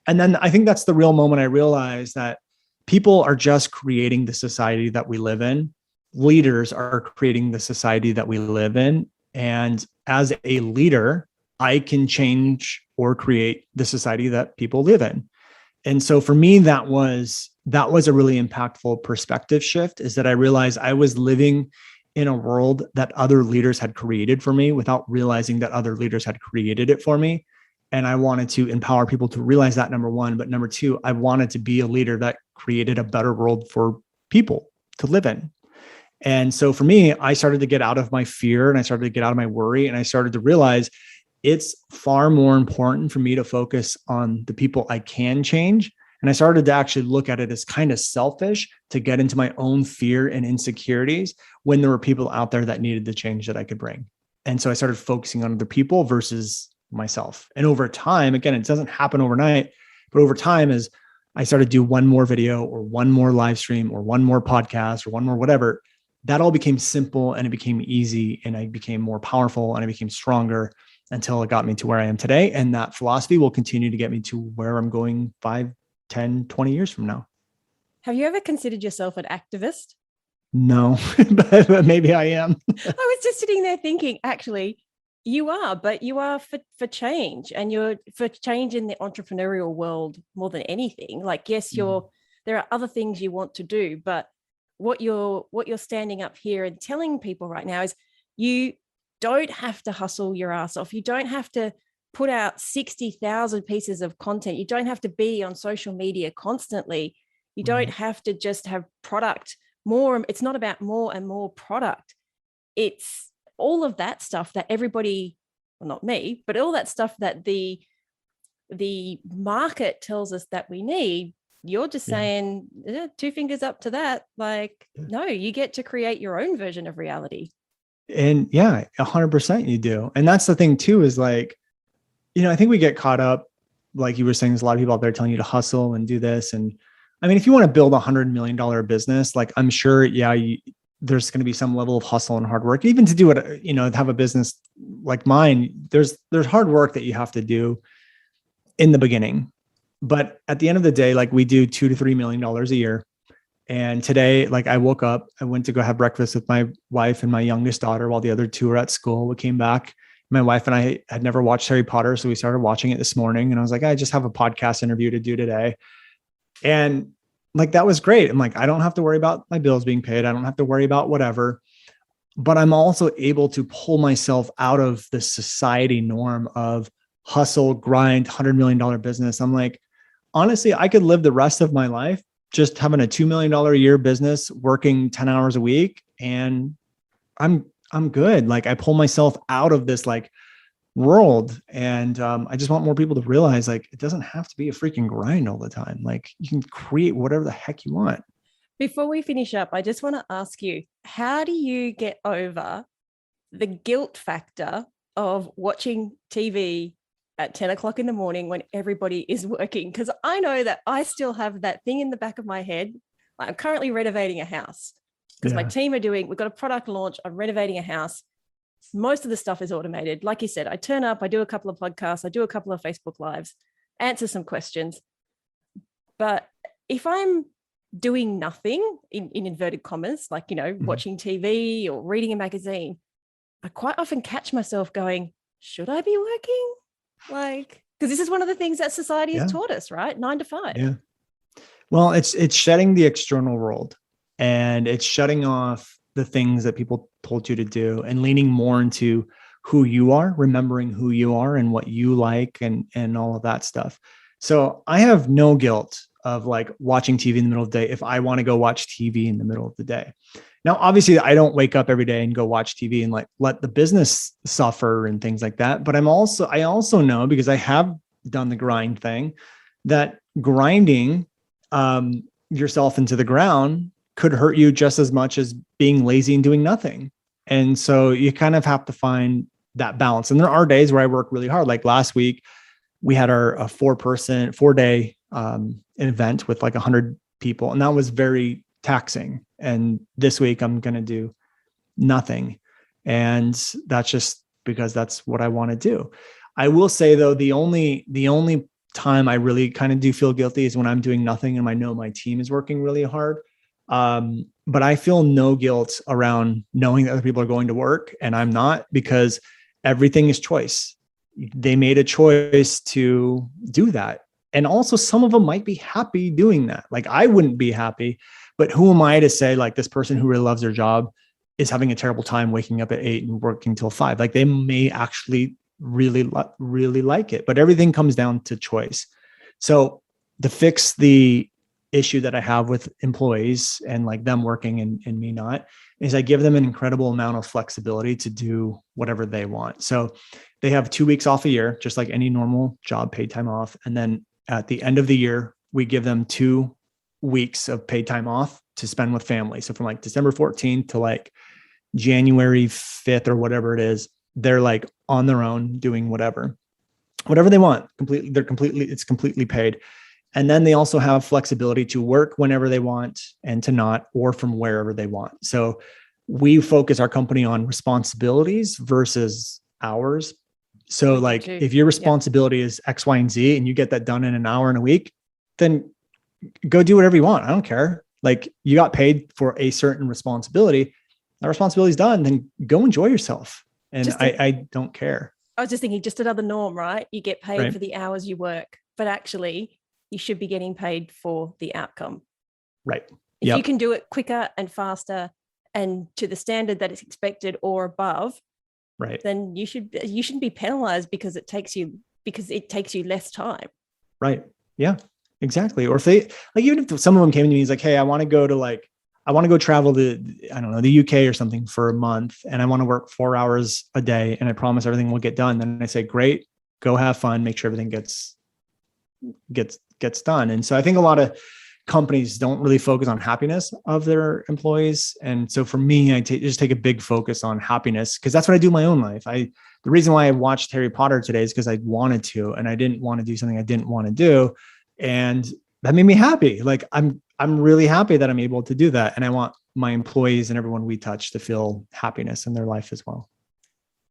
And then I think that's the real moment I realized that people are just creating the society that we live in. Leaders are creating the society that we live in. And as a leader, I can change or create the society that people live in. And so for me, that was a really impactful perspective shift, is that I realized I was living in a world that other leaders had created for me without realizing that other leaders had created it for me. And I wanted to empower people to realize that, number one. But number two, I wanted to be a leader that created a better world for people to live in. And so for me, I started to get out of my fear and I started to get out of my worry. And I started to realize it's far more important for me to focus on the people I can change. And I started to actually look at it as kind of selfish to get into my own fear and insecurities when there were people out there that needed the change that I could bring. And so I started focusing on other people versus myself. And over time, again, it doesn't happen overnight, but over time, as I started to do one more video or one more live stream or one more podcast or one more whatever, that all became simple and it became easy and I became more powerful and I became stronger until it got me to where I am today. And that philosophy will continue to get me to where I'm going 5, 10, 20 years from now. Have you ever considered yourself an activist? No, but maybe I am. I was just sitting there thinking, actually, you are, but you are for change, and you're for change in the entrepreneurial world more than anything. Like, yes, there are other things you want to do, but what you're standing up here and telling people right now is you don't have to hustle your ass off. You don't have to put out 60,000 pieces of content. You don't have to be on social media constantly. You don't have to just have product more. It's not about more and more product. It's all of that stuff that everybody, well, not me, but all that stuff that the market tells us that we need. You're just saying, two fingers up to that. Like, no, you get to create your own version of reality. And 100% you do. And that's the thing too, is like, I think we get caught up, like you were saying, there's a lot of people out there telling you to hustle and do this. And I mean, if you want to build $100 million business, like I'm sure, there's going to be some level of hustle and hard work, even to do it, to have a business like mine, there's hard work that you have to do in the beginning. But at the end of the day, like we do $2 to $3 million a year. And today, like I woke up, I went to go have breakfast with my wife and my youngest daughter while the other two were at school. We came back. My wife and I had never watched Harry Potter, so we started watching it this morning. And I was like, I just have a podcast interview to do today. And like, that was great. I'm like, I don't have to worry about my bills being paid. I don't have to worry about whatever. But I'm also able to pull myself out of the society norm of hustle, grind, $100 million business. I'm like, honestly, I could live the rest of my life just having a $2 million a year business, working 10 hours a week. And I'm good. Like I pull myself out of this like world. And I just want more people to realize like, it doesn't have to be a freaking grind all the time. Like you can create whatever the heck you want. Before we finish up, I just want to ask you, how do you get over the guilt factor of watching TV at 10 o'clock in the morning when everybody is working? Because I know that I still have that thing in the back of my head. I'm currently renovating a house because my team we've got a product launch. I'm renovating a house. Most of the stuff is automated. Like you said, I turn up, I do a couple of podcasts, I do a couple of Facebook Lives, answer some questions. But if I'm doing nothing in inverted commas, like, watching TV or reading a magazine, I quite often catch myself going, should I be working? Like, because this is one of the things that society has taught us, right? 9 to 5. Yeah. Well, it's shedding the external world and it's shutting off the things that people told you to do and leaning more into who you are, remembering who you are and what you like and all of that stuff. So I have no guilt of like watching TV in the middle of the day if I want to go watch TV in the middle of the day. Now, obviously, I don't wake up every day and go watch TV and like let the business suffer and things like that. But I also know, because I have done the grind thing, that grinding yourself into the ground could hurt you just as much as being lazy and doing nothing. And so you kind of have to find that balance. And there are days where I work really hard. Like last week, we had our 4-day event with like 100 people, and that was very taxing. And this week I'm going to do nothing. And that's just because that's what I want to do. I will say though, the only time I really kind of do feel guilty is when I'm doing nothing and I know my team is working really hard. But I feel no guilt around knowing that other people are going to work and I'm not, because everything is choice. They made a choice to do that. And also some of them might be happy doing that. Like I wouldn't be happy, but who am I to say like this person who really loves their job is having a terrible time waking up at 8 and working till 5. Like they may actually really like it, but everything comes down to choice. So to fix the issue that I have with employees and like them working and me not, is I give them an incredible amount of flexibility to do whatever they want. So they have 2 weeks off a year, just like any normal job, paid time off. And then at the end of the year, we give them 2 weeks of paid time off to spend with family. So from like December 14th to like January 5th or whatever it is, they're like on their own doing whatever they want. It's completely paid. And then they also have flexibility to work whenever they want and to not, or from wherever they want. So we focus our company on responsibilities versus hours. So like if your responsibility is X, Y, and Z, and you get that done in an hour in a week, then go do whatever you want. I don't care. Like you got paid for a certain responsibility. That responsibility is done, then go enjoy yourself. And I don't care. I was just thinking, just another norm, right? You get paid for the hours you work, but actually you should be getting paid for the outcome. Right. If you can do it quicker and faster and to the standard that is expected or above, right, then you shouldn't be penalized because it takes you less time. Right. Yeah, exactly. Or if they like, even if some of them came to me, he's like, hey, I want to go to like I want to go travel to, I don't know, the UK or something for a month, and I want to work 4 hours a day, and I promise everything will get done. Then I say, great, go have fun, make sure everything gets done. And so I think a lot of companies don't really focus on happiness of their employees. And so for me, I just take a big focus on happiness, because that's what I do in my own life. The reason why I watched Harry Potter today is because I wanted to, and I didn't want to do something I didn't want to do. And that made me happy. Like I'm really happy that I'm able to do that. And I want my employees and everyone we touch to feel happiness in their life as well.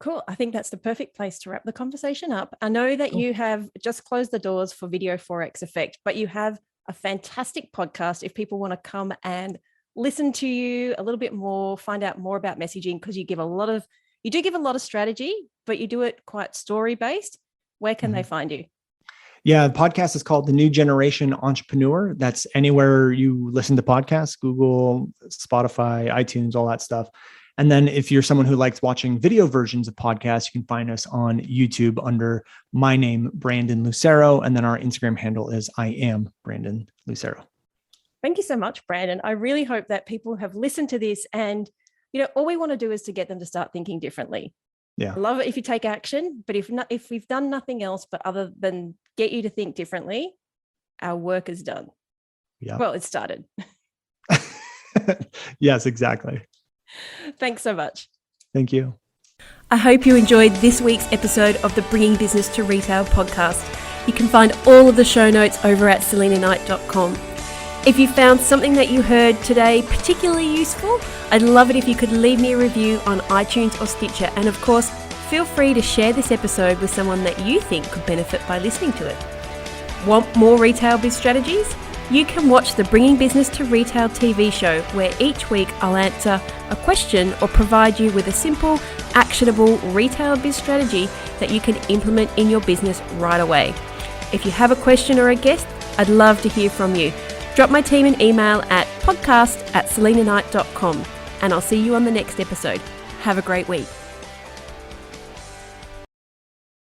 Cool. I think that's the perfect place to wrap the conversation up. I know that you have just closed the doors for Video Forex Effect, but you have a fantastic podcast if people want to come and listen to you a little bit more, find out more about messaging, because you do give a lot of strategy, but you do it quite story-based. Where can they find you? Yeah, the podcast is called The New Generation Entrepreneur. That's anywhere you listen to podcasts, Google, Spotify, iTunes, all that stuff. And then if you're someone who likes watching video versions of podcasts, you can find us on YouTube under my name, Brandon Lucero. And then our Instagram handle is I am Brandon Lucero. Thank you so much, Brandon. I really hope that people have listened to this, and, all we want to do is to get them to start thinking differently. Yeah. I love it if you take action, but if we've done nothing else but other than get you to think differently, our work is done. Yeah. Well, it started. Yes, exactly. Thanks so much. Thank you. I hope you enjoyed this week's episode of the Bringing Business to Retail podcast. You can find all of the show notes over at selinaknight.com. If you found something that you heard today particularly useful, I'd love it if you could leave me a review on iTunes or Stitcher. And of course, feel free to share this episode with someone that you think could benefit by listening to it. Want more retail biz strategies? You can watch the Bringing Business to Retail TV show, where each week I'll answer a question or provide you with a simple, actionable retail biz strategy that you can implement in your business right away. If you have a question or a guest, I'd love to hear from you. Drop my team an email at podcast@selinaknight.com, and I'll see you on the next episode. Have a great week.